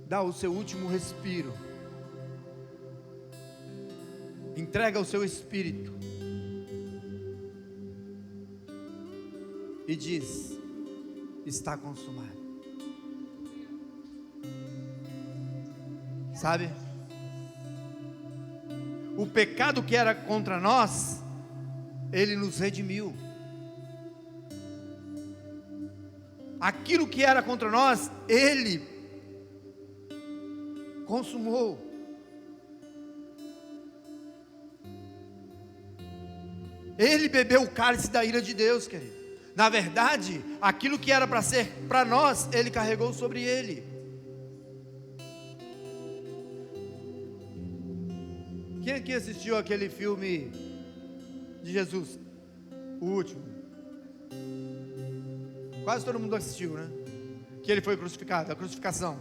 dá o seu último respiro, entrega o seu espírito e diz: está consumado. Sabe? O pecado que era contra nós, Ele nos redimiu. Aquilo que era contra nós, Ele consumou. Ele bebeu o cálice da ira de Deus, querido. Na verdade, aquilo que era para ser para nós, Ele carregou sobre Ele. Quem aqui assistiu aquele filme de Jesus? O último. Quase todo mundo assistiu, né? Que Ele foi crucificado, a crucificação.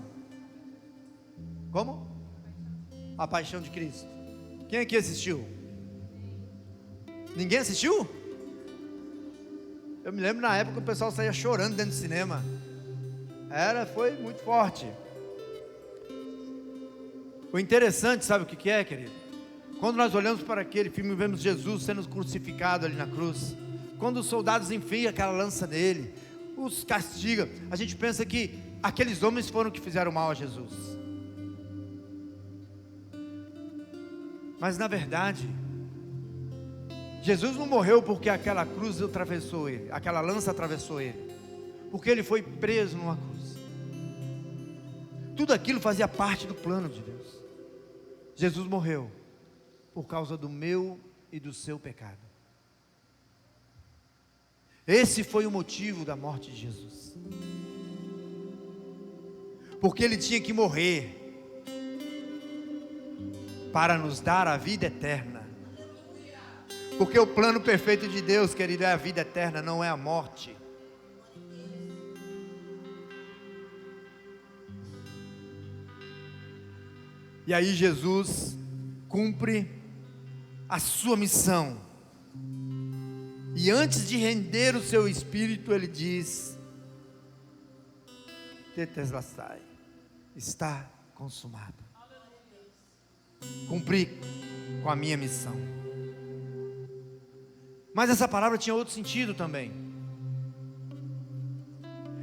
Como? A paixão de Cristo. Quem aqui assistiu? Ninguém assistiu? Eu me lembro na época que o pessoal saía chorando dentro do cinema. Foi muito forte. O interessante, sabe o que é, querido? Quando nós olhamos para aquele filme e vemos Jesus sendo crucificado ali na cruz, quando os soldados enfiam aquela lança nele, os castigam, a gente pensa que aqueles homens foram que fizeram mal a Jesus. Mas na verdade, Jesus não morreu porque aquela cruz atravessou ele, aquela lança atravessou ele, porque ele foi preso numa cruz. Tudo aquilo fazia parte do plano de Deus. Jesus morreu por causa do meu e do seu pecado. Esse foi o motivo da morte de Jesus, porque Ele tinha que morrer para nos dar a vida eterna. Porque o plano perfeito de Deus, querido, é a vida eterna, não é a morte. E aí Jesus cumpre a sua missão. E antes de render o seu espírito, Ele diz: Tetelestai, está consumado. Cumpri com a minha missão. Mas essa palavra tinha outro sentido também.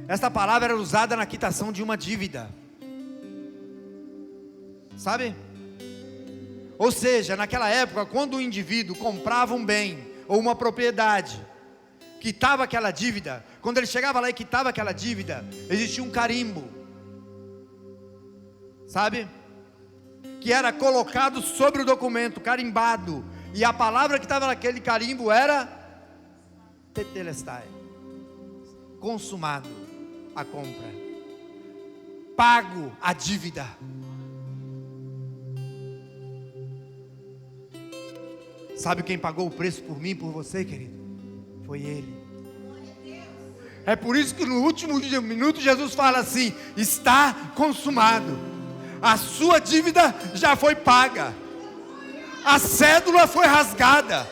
Essa palavra era usada na quitação de uma dívida. Sabe? Ou seja, naquela época, quando o indivíduo comprava um bem ou uma propriedade, quitava aquela dívida, quando ele chegava lá e quitava aquela dívida, existia um carimbo. Sabe? Que era colocado sobre o documento, carimbado. E a palavra que estava naquele carimbo era Tetelestai. Consumado a compra. Pago a dívida. Sabe quem pagou o preço por mim e por você, querido? Foi Ele. É por isso que no último minuto Jesus fala assim: está consumado. A sua dívida já foi paga. A cédula foi rasgada.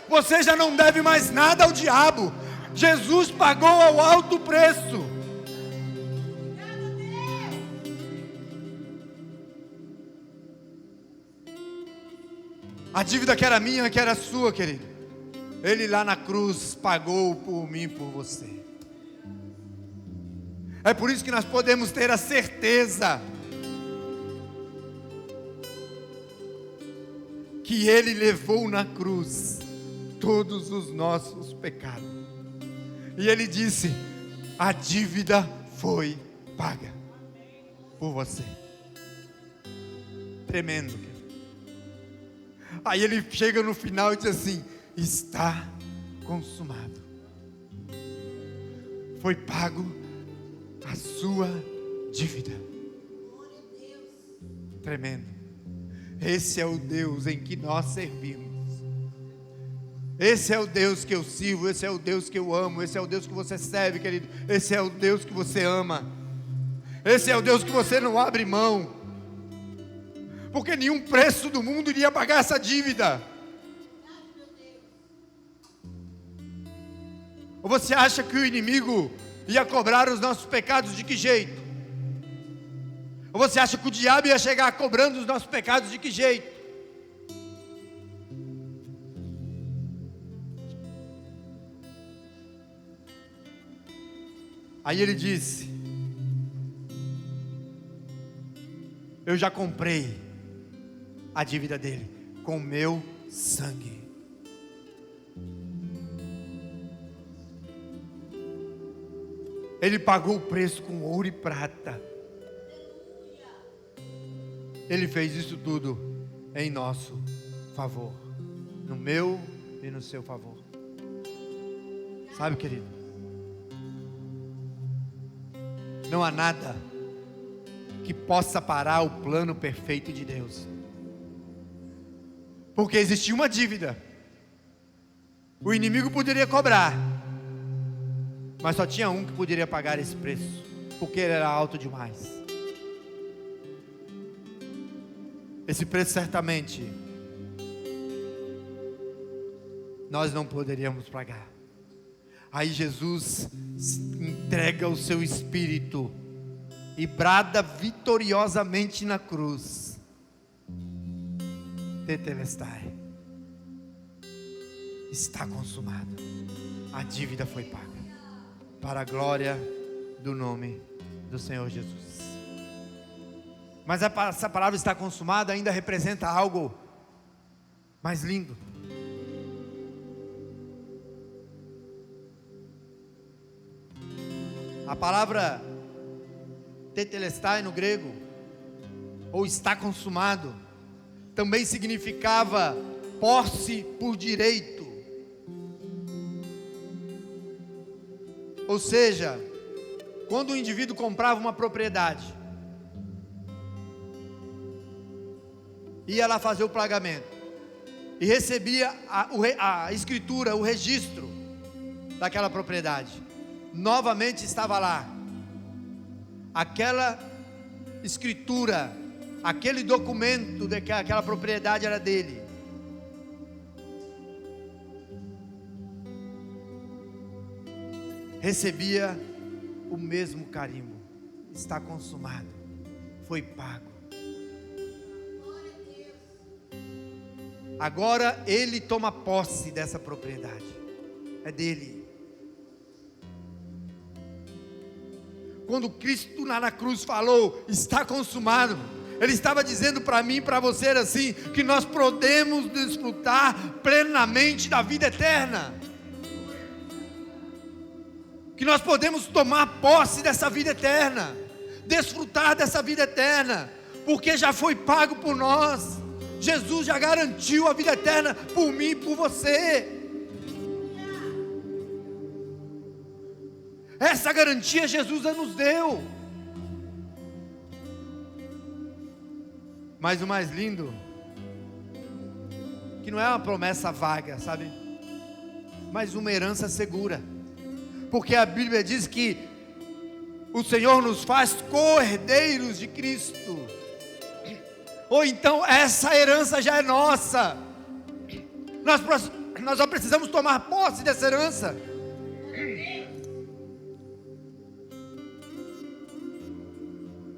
Você já não deve mais nada ao diabo. Jesus pagou ao alto preço. A dívida que era minha, que era sua, querido, Ele lá na cruz pagou por mim e por você. É por isso que nós podemos ter a certeza que Ele levou na cruz todos os nossos pecados. E Ele disse: a dívida foi paga por você. Tremendo. Aí Ele chega no final e diz assim: está consumado. Foi pago a sua dívida. Tremendo. Esse é o Deus em que nós servimos. Esse é o Deus que eu sirvo. Esse é o Deus que eu amo. Esse é o Deus que você serve, querido. Esse é o Deus que você ama. Esse é o Deus que você não abre mão. Porque nenhum preço do mundo iria pagar essa dívida. Ou você acha que o inimigo ia cobrar os nossos pecados de que jeito? Ou você acha que o diabo ia chegar cobrando os nossos pecados de que jeito? Aí ele disse: eu já comprei a dívida dele com meu sangue. Ele pagou o preço com ouro e prata. Ele fez isso tudo em nosso favor, no meu e no seu favor. Sabe, querido, não há nada que possa parar o plano perfeito de Deus, porque existia uma dívida, o inimigo poderia cobrar, mas só tinha um que poderia pagar esse preço, porque ele era alto demais. Esse preço certamente nós não poderíamos pagar. Aí Jesus entrega o seu espírito e brada vitoriosamente na cruz: Tetelestai, está consumado. A dívida foi paga, para a glória do nome do Senhor Jesus. Mas essa palavra "está consumado" ainda representa algo mais lindo. A palavra tetelestai no grego, ou "está consumado", também significava posse por direito. Ou seja, quando o indivíduo comprava uma propriedade, ia lá fazer o pagamento e recebia a escritura, o registro daquela propriedade, novamente estava lá aquela escritura, aquele documento de que aquela propriedade era dele. Recebia o mesmo carimbo: está consumado, foi pago. Agora ele toma posse dessa propriedade, é dele. Quando Cristo na cruz falou "está consumado", Ele estava dizendo para mim e para você assim, que nós podemos desfrutar plenamente da vida eterna, que nós podemos tomar posse dessa vida eterna, desfrutar dessa vida eterna, porque já foi pago por nós. Jesus já garantiu a vida eterna por mim e por você. Essa garantia Jesus já nos deu. Mas o mais lindo, que não é uma promessa vaga, sabe? Mas uma herança segura. Porque a Bíblia diz que o Senhor nos faz co-herdeiros de Cristo. Ou então essa herança já é nossa. Nós só precisamos tomar posse dessa herança.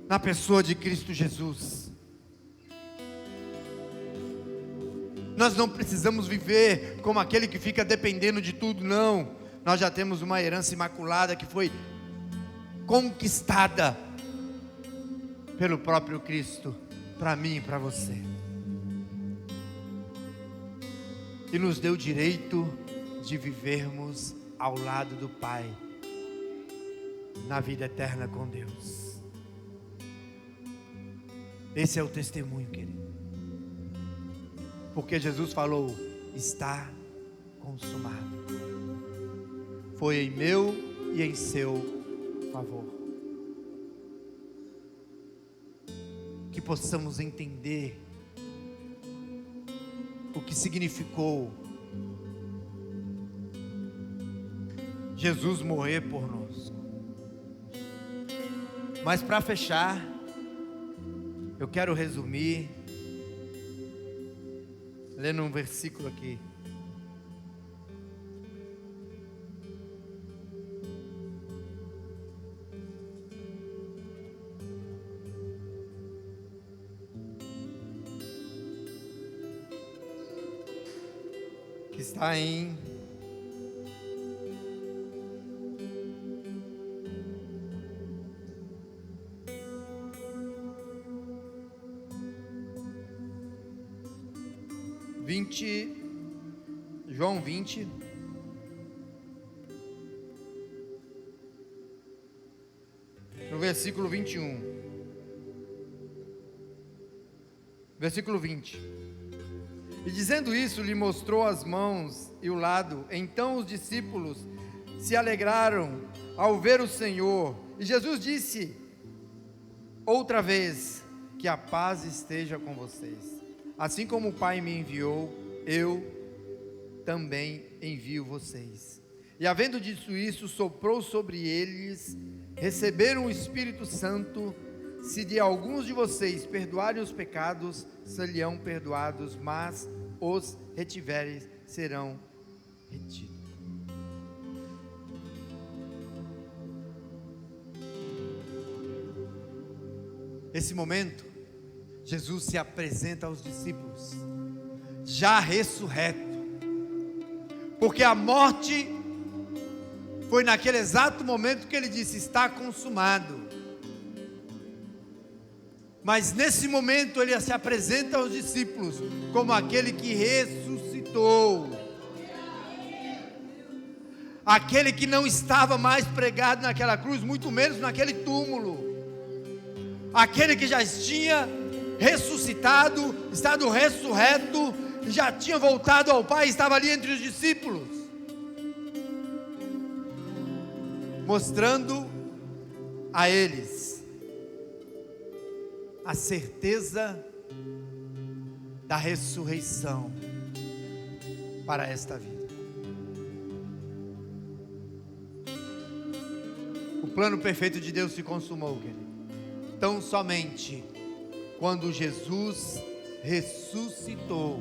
Na pessoa de Cristo Jesus. Nós não precisamos viver como aquele que fica dependendo de tudo, não. Nós já temos uma herança imaculada que foi conquistada pelo próprio Cristo, para mim e para você. E nos deu direito de vivermos ao lado do Pai, na vida eterna com Deus. Esse é o testemunho, querido. Porque Jesus falou: está consumado. Foi em meu e em seu favor. Que possamos entender o que significou Jesus morrer por nós. Mas para fechar, eu quero resumir lendo um versículo aqui. que está em João 20, no versículo 21. Versículo 20. E dizendo isso, lhe mostrou as mãos e o lado. Então os discípulos se alegraram ao ver o Senhor. E Jesus disse outra vez: que a paz esteja com vocês. Assim como o Pai me enviou, eu também envio vocês. E havendo dito isso, soprou sobre eles, receberam o Espírito Santo. Se de alguns de vocês perdoarem os pecados, serão perdoados, mas os retiverem, serão retidos. Esse momento, Jesus se apresenta aos discípulos, já ressurreto, porque a morte foi naquele exato momento que ele disse: está consumado. Mas nesse momento ele se apresenta aos discípulos como aquele que ressuscitou, aquele que não estava mais pregado naquela cruz, muito menos naquele túmulo, aquele que já tinha ressuscitado, estado ressurreto, já tinha voltado ao Pai, estava ali entre os discípulos, mostrando a eles a certeza da ressurreição para esta vida. O plano perfeito de Deus se consumou, querido, tão somente quando Jesus ressuscitou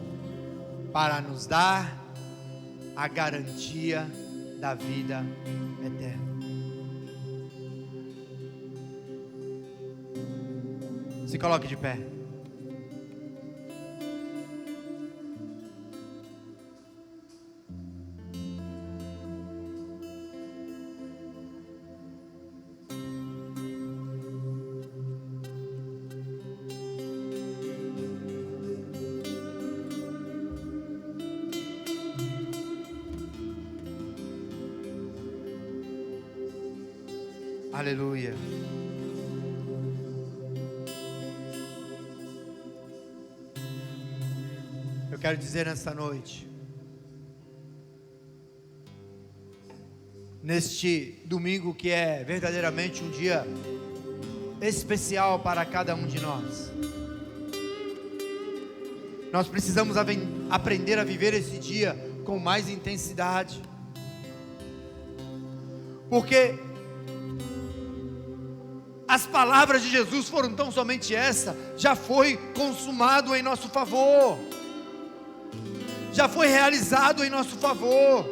para nos dar a garantia da vida eterna. Se coloque de pé. Aleluia. Eu quero dizer nesta noite, neste domingo que é verdadeiramente um dia especial para cada um de nós, nós precisamos aprender a viver esse dia com mais intensidade, porque as palavras de Jesus foram tão somente essa: já foi consumado em nosso favor, já foi realizado em nosso favor.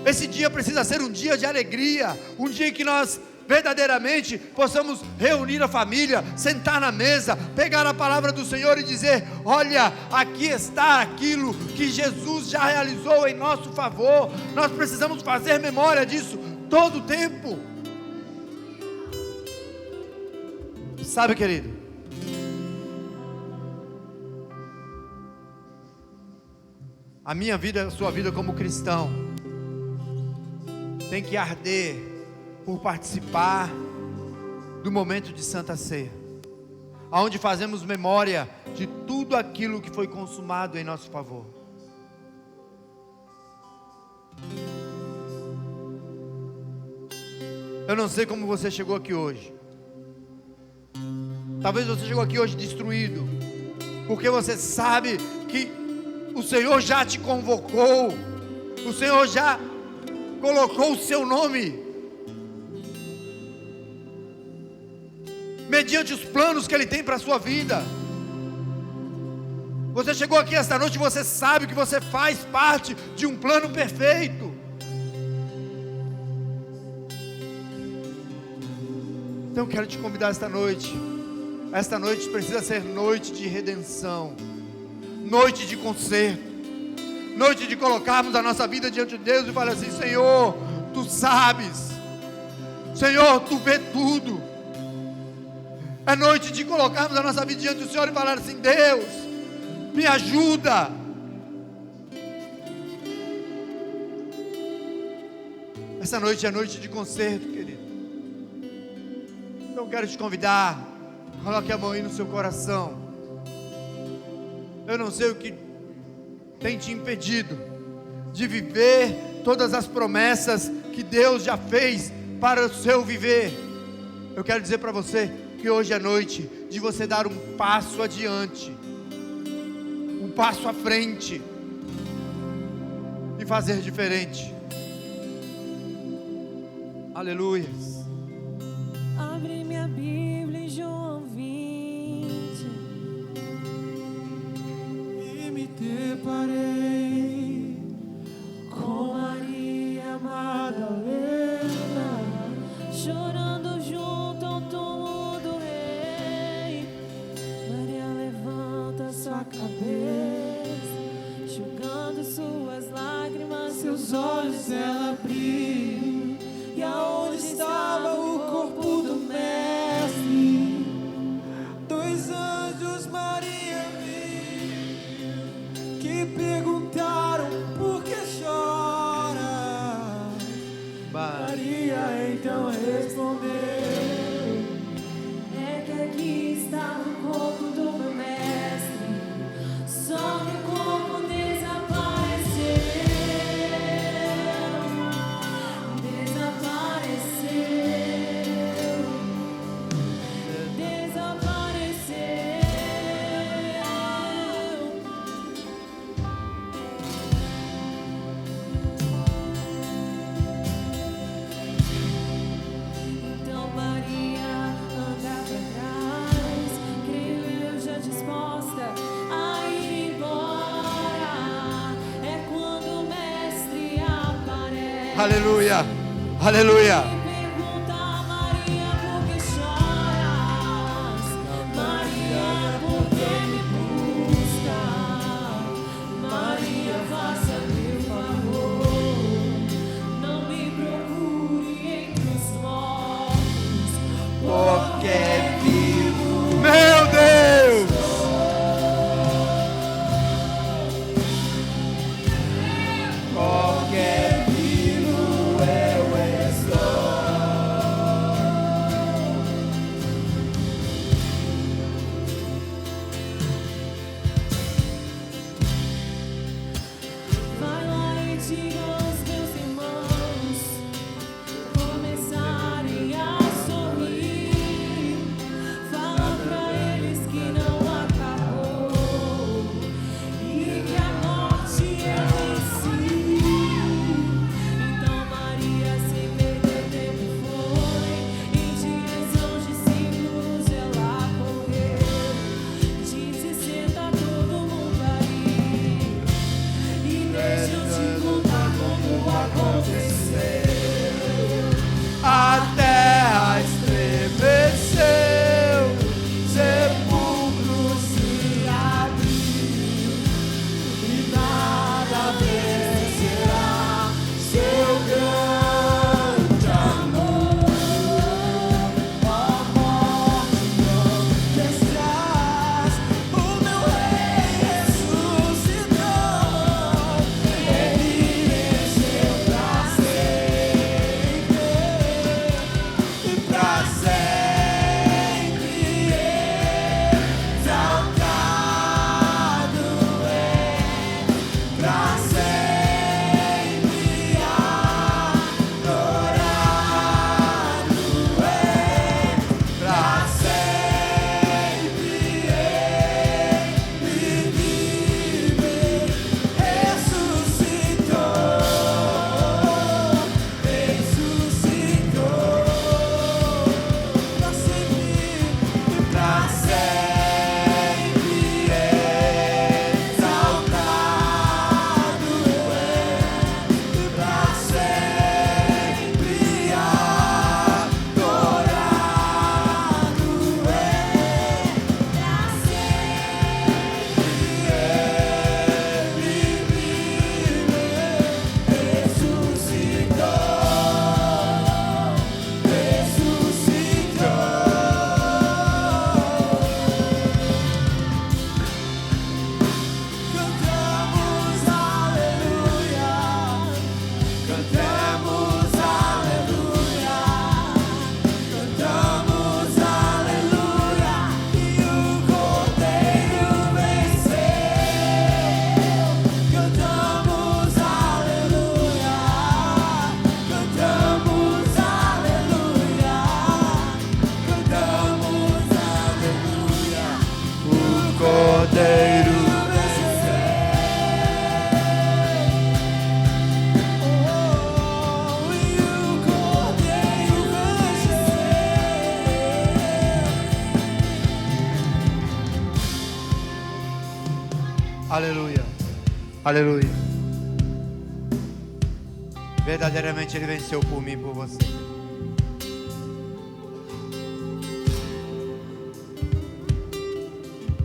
Esse dia precisa ser um dia de alegria, um dia em que nós verdadeiramente possamos reunir a família, sentar na mesa, pegar a palavra do Senhor e dizer: olha, aqui está aquilo que Jesus já realizou em nosso favor. Nós precisamos fazer memória disso todo o tempo. Sabe, querido, a minha vida, a sua vida como cristão, tem que arder por participar do momento de Santa Ceia, onde fazemos memória de tudo aquilo que foi consumado em nosso favor. Eu não sei como você chegou aqui hoje. Talvez você chegou aqui hoje destruído, porque você sabe que o Senhor já te convocou, o Senhor já colocou o seu nome, mediante os planos que Ele tem para a sua vida. Você chegou aqui esta noite e você sabe que você faz parte de um plano perfeito. Então eu quero te convidar esta noite. Esta noite precisa ser noite de redenção, noite de conserto, noite de colocarmos a nossa vida diante de Deus e falar assim: Senhor, Tu sabes, Senhor, Tu vê tudo. É noite de colocarmos a nossa vida diante do Senhor e falar assim: Deus, me ajuda. Essa noite é noite de conserto, querido. Então eu quero te convidar, coloque a mão aí no seu coração. Eu não sei o que tem te impedido de viver todas as promessas que Deus já fez para o seu viver. Eu quero dizer para você que hoje é noite de você dar um passo adiante, um passo à frente e fazer diferente. Aleluias. Abre minha Bíblia em João 20 E me deparei com Maria Madalena, chorando junto ao túmulo do rei. Maria levanta sua cabeça, enxugando suas lágrimas, seus olhos ela abriu, e aonde estava o corpo do mestre, dois anjos Maria viu, que perguntaram: por que chora? Maria então respondeu: é que aqui está o corpo do meu mestre, só que o corpo desapareceu. Então Maria anda pra trás, creio eu já disposta a ir embora. É quando o mestre aparece. Aleluia, aleluia. Pergunta a Maria: por que choras? Maria, por que me busca? Maria, faça-me o favor, não me procure entre os mortos, Porque é vivo, meu Deus. Porque vivo eu estou. Aleluia. Aleluia. Verdadeiramente Ele venceu por mim e por você.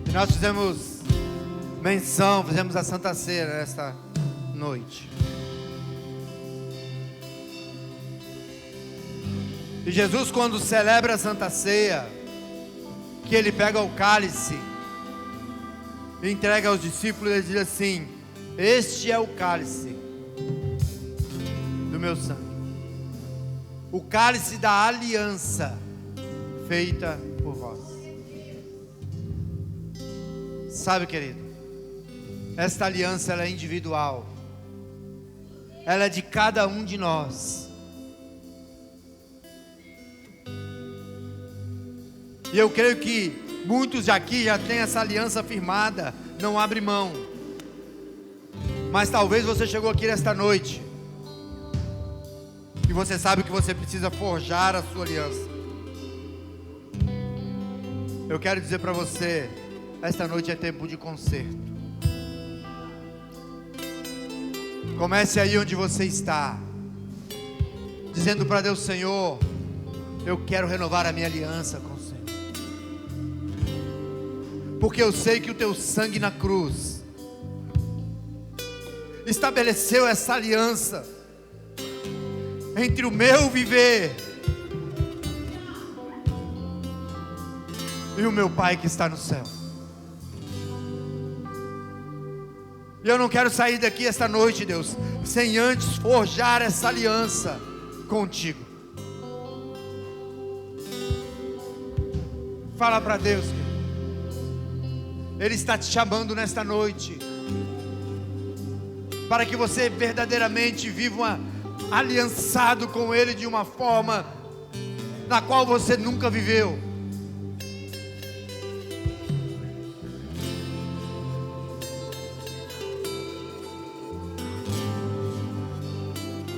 E nós fizemos menção, fizemos a Santa Ceia nesta noite. E Jesus, quando celebra a Santa Ceia, que Ele pega o cálice, entrega aos discípulos e diz assim: este é o cálice do meu sangue, o cálice da aliança feita por vós. Sabe, querido, esta aliança ela é individual, ela é de cada um de nós. E eu creio que muitos aqui já têm essa aliança firmada, não abre mão. Mas talvez você chegou aqui nesta noite e você sabe que você precisa forjar a sua aliança. Eu quero dizer para você, esta noite é tempo de conserto. Comece aí onde você está, dizendo para Deus: Senhor, eu quero renovar a minha aliança com o Senhor. Porque eu sei que o teu sangue na cruz estabeleceu essa aliança entre o meu viver e o meu Pai que está no céu. E eu não quero sair daqui esta noite, Deus, sem antes forjar essa aliança contigo. Fala para Deus, querido. Ele está te chamando nesta noite para que você verdadeiramente viva aliançado com Ele de uma forma na qual você nunca viveu.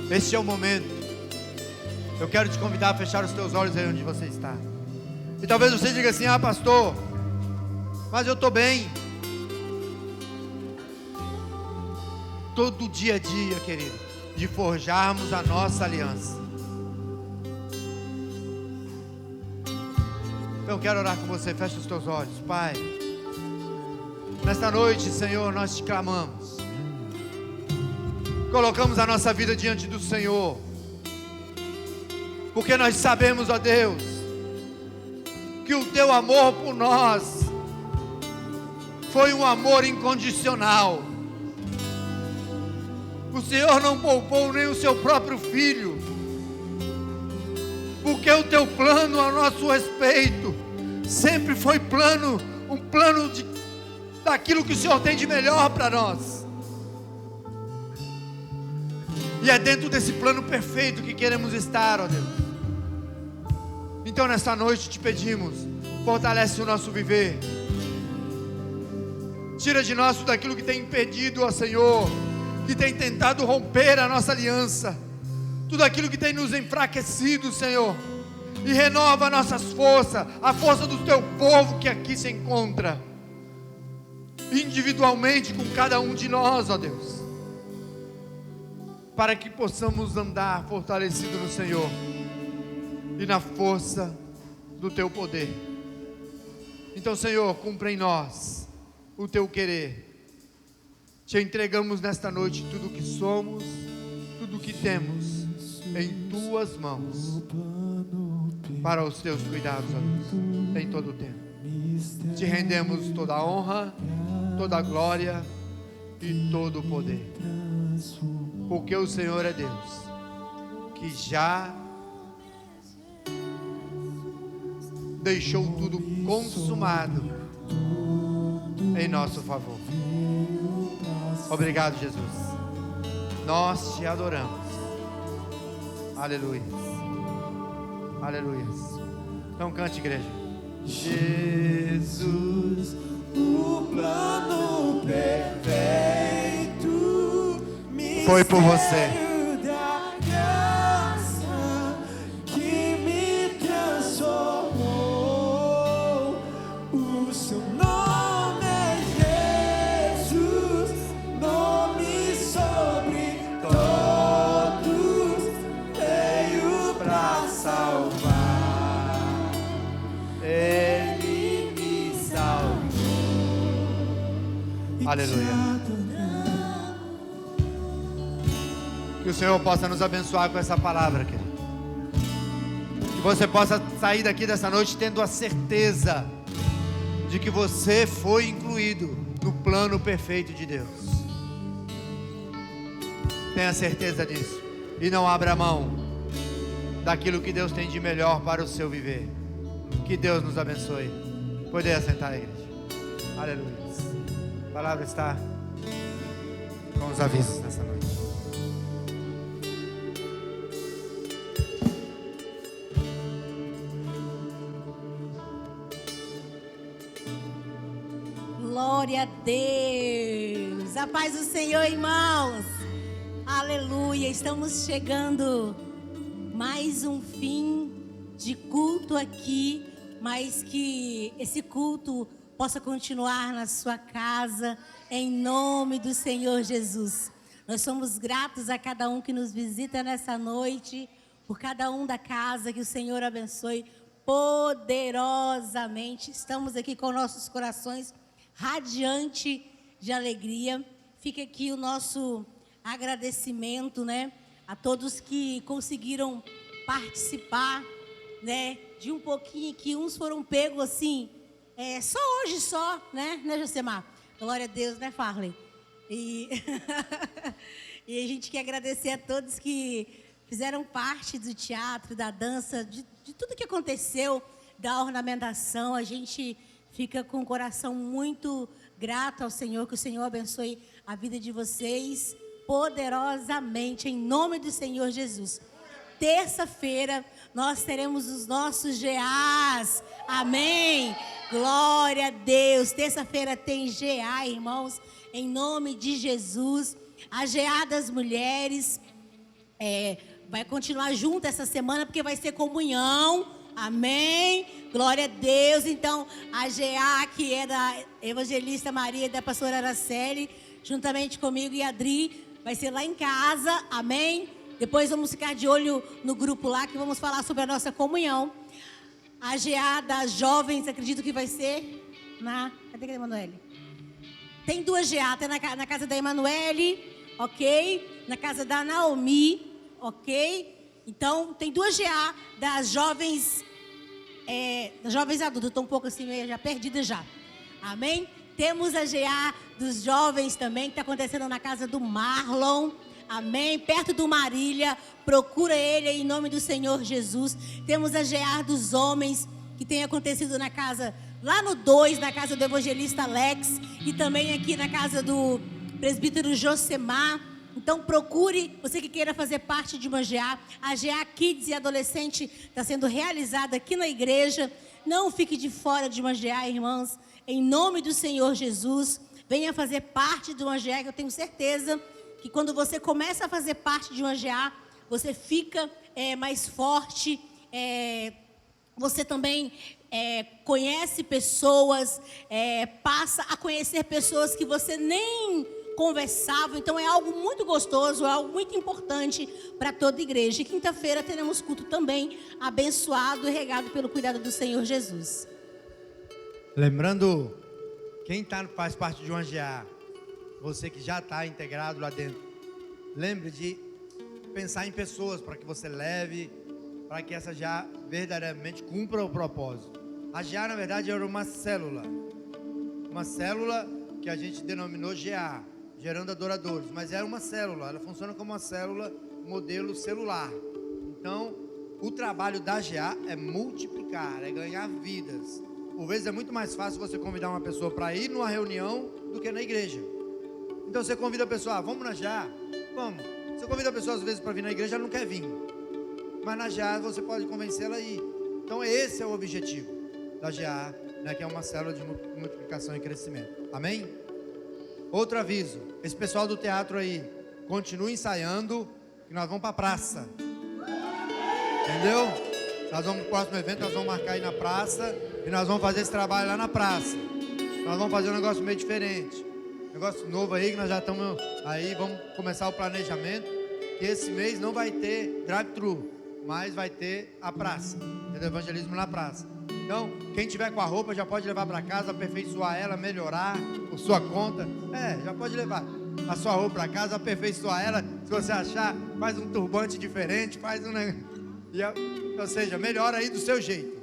Este é o momento. Eu quero te convidar a fechar os teus olhos aí onde você está. E talvez você diga assim: ah, pastor, mas eu estou bem. Todo dia a dia, querido, de forjarmos a nossa aliança. Então eu quero orar com você. Fecha os teus olhos. Pai, nesta noite, Senhor, nós te clamamos, colocamos a nossa vida diante do Senhor, porque nós sabemos, ó Deus, que o teu amor por nós foi um amor incondicional. O Senhor não poupou nem o seu próprio filho, porque o teu plano a nosso respeito sempre foi um plano daquilo que o Senhor tem de melhor para nós. E é dentro desse plano perfeito que queremos estar, ó Deus. Então nesta noite te pedimos, fortalece o nosso viver. Tira de nós tudo aquilo que tem impedido, ó Senhor, que tem tentado romper a nossa aliança, tudo aquilo que tem nos enfraquecido, Senhor, e renova nossas forças, a força do teu povo que aqui se encontra, individualmente com cada um de nós, ó Deus, para que possamos andar fortalecido no Senhor e na força do teu poder. Então, Senhor, cumpra em nós o teu querer. Te entregamos nesta noite tudo o que somos, tudo o que temos em tuas mãos, para os teus cuidados, ó Deus, em todo o tempo. Te rendemos toda a honra, toda a glória e todo o poder, porque o Senhor é Deus, que já deixou tudo consumado em nosso favor. Obrigado, Jesus. Nós te adoramos. Aleluia. Aleluia. Então cante, igreja. Jesus, o plano perfeito foi por você. O seu nome é Jesus. Aleluia. Que o Senhor possa nos abençoar com essa palavra, querido. Que você possa sair daqui dessa noite tendo a certeza de que você foi incluído no plano perfeito de Deus. Tenha certeza disso. E não abra mão daquilo que Deus tem de melhor para o seu viver. Que Deus nos abençoe. Pode assentar, igreja. Aleluia. A palavra está com os avisos nessa noite. Glória a Deus. A paz do Senhor, irmãos. Aleluia. Estamos chegando mais um fim de culto aqui, mas que esse culto possa continuar na sua casa, em nome do Senhor Jesus. Nós somos gratos a cada um que nos visita nessa noite, por cada um da casa, que o Senhor abençoe poderosamente. Estamos aqui com nossos corações radiante de alegria. Fica aqui o nosso agradecimento, né, a todos que conseguiram participar, né, de um pouquinho que uns foram pegos assim, só hoje só, né, Josemar? Glória a Deus, né, Farley? E e a gente quer agradecer a todos que fizeram parte do teatro, da dança, de tudo que aconteceu, da ornamentação. A gente fica com o coração muito grato ao Senhor, que o Senhor abençoe a vida de vocês poderosamente, em nome do Senhor Jesus. Terça-feira nós teremos os nossos GAs, amém? Glória a Deus. Terça-feira tem GA, irmãos, em nome de Jesus. A GA das mulheres vai continuar junto essa semana, porque vai ser comunhão. Amém? Glória a Deus. Então, a GA, que é da evangelista Maria e da pastora Araceli, juntamente comigo e a Adri, vai ser lá em casa. Amém? Depois vamos ficar de olho no grupo lá, que vamos falar sobre a nossa comunhão. A GA das jovens, acredito que vai ser cadê a Emanuele? Tem duas GA, tem na casa da Emanuele, ok? Na casa da Naomi, ok? Então, tem duas GA das jovens adultas. Estou um pouco assim, meio já perdida já. Amém? Temos a GA dos jovens também, que está acontecendo na casa do Marlon. Amém? Perto do Marília. Procura ele em nome do Senhor Jesus. Temos a GA dos homens, que tem acontecido na casa, lá no 2, na casa do evangelista Alex. E também aqui na casa do presbítero Josemar. Então procure, você que queira fazer parte de uma GA. A GA Kids e Adolescente está sendo realizada aqui na igreja. Não fique de fora de uma GA, irmãos. Em nome do Senhor Jesus, venha fazer parte de uma GA, que eu tenho certeza que quando você começa a fazer parte de uma GA, você fica mais forte. Você também conhece pessoas, passa a conhecer pessoas que você nem conversava. Então é algo muito gostoso, é algo muito importante para toda a igreja. E quinta-feira teremos culto também abençoado e regado pelo cuidado do Senhor Jesus. Lembrando, quem faz parte de uma GA, você que já está integrado lá dentro, lembre de pensar em pessoas para que você leve, para que essa GA verdadeiramente cumpra o propósito. A GA, na verdade, era uma célula que a gente denominou GA, gerando adoradores, mas era uma célula, ela funciona como uma célula modelo celular. Então, o trabalho da GA é multiplicar, é ganhar vidas. Por vezes é muito mais fácil você convidar uma pessoa para ir numa reunião do que na igreja. Então você convida a pessoa, vamos na GA? Vamos. Você convida a pessoa às vezes para vir na igreja, ela não quer vir. Mas na GA você pode convencê-la a ir. Então esse é o objetivo da GA, né, que é uma célula de multiplicação e crescimento. Amém? Outro aviso, esse pessoal do teatro aí, continue ensaiando, que nós vamos para a praça. Entendeu? Nós vamos no próximo evento, nós vamos marcar aí na praça, e nós vamos fazer esse trabalho lá na praça. Nós vamos fazer um negócio meio diferente, negócio novo aí, que nós já estamos aí, vamos começar o planejamento, que esse mês não vai ter drive-thru, mas vai ter a praça, entendeu? Evangelismo na praça. Então, quem tiver com a roupa já pode levar para casa, aperfeiçoar ela, melhorar por sua conta. Já pode levar a sua roupa para casa, aperfeiçoar ela. Se você achar, faz um turbante diferente, faz um negócio. Ou seja, melhora aí do seu jeito.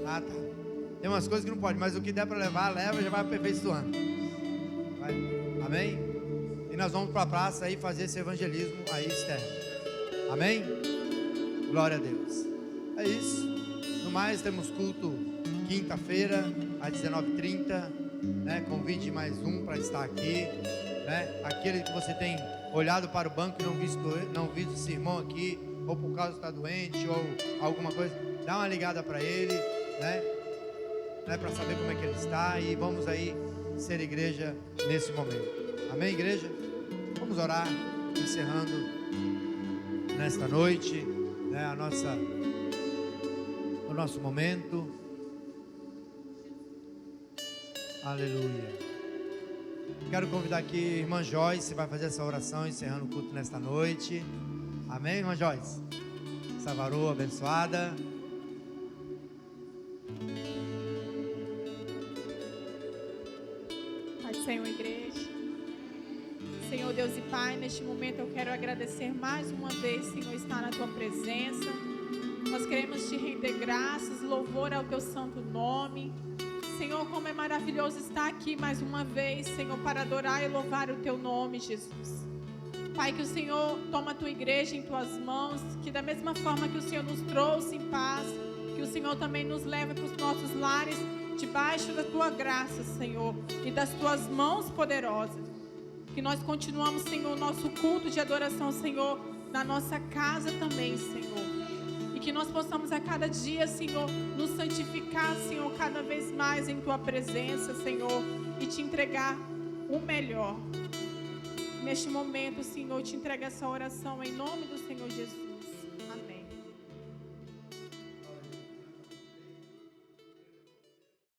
Tá. Tem umas coisas que não pode, mas o que der para levar, leva e já vai aperfeiçoando. Amém? E nós vamos para a praça aí fazer esse evangelismo aí externo. Amém? Glória a Deus. É isso. No mais, temos culto quinta-feira, às 19h30. Né? Convide mais um para estar aqui. Né? Aquele que você tem olhado para o banco e não visto esse irmão aqui, ou por causa que está doente, ou alguma coisa, dá uma ligada para ele, né? Para saber como é que ele está. E vamos aí ser igreja nesse momento. Amém, igreja? Vamos orar, encerrando nesta noite, né, o nosso momento. Aleluia. Quero convidar aqui a irmã Joyce, vai fazer essa oração encerrando o culto nesta noite. Amém, irmã Joyce? Essa varoa abençoada. Pai do Senhor, igreja. Senhor Deus e Pai, neste momento eu quero agradecer mais uma vez, Senhor, estar na Tua presença. Nós queremos Te render graças, louvor ao Teu santo nome. Senhor, como é maravilhoso estar aqui mais uma vez, Senhor, para adorar e louvar o Teu nome, Jesus. Pai, que o Senhor toma a Tua igreja em Tuas mãos, que da mesma forma que o Senhor nos trouxe em paz, que o Senhor também nos leve para os nossos lares, debaixo da Tua graça, Senhor, e das Tuas mãos poderosas. Que nós continuamos, Senhor, o nosso culto de adoração, Senhor, na nossa casa também, Senhor. E que nós possamos a cada dia, Senhor, nos santificar, Senhor, cada vez mais em Tua presença, Senhor, e Te entregar o melhor. Neste momento, Senhor, eu Te entrego essa oração em nome do Senhor Jesus.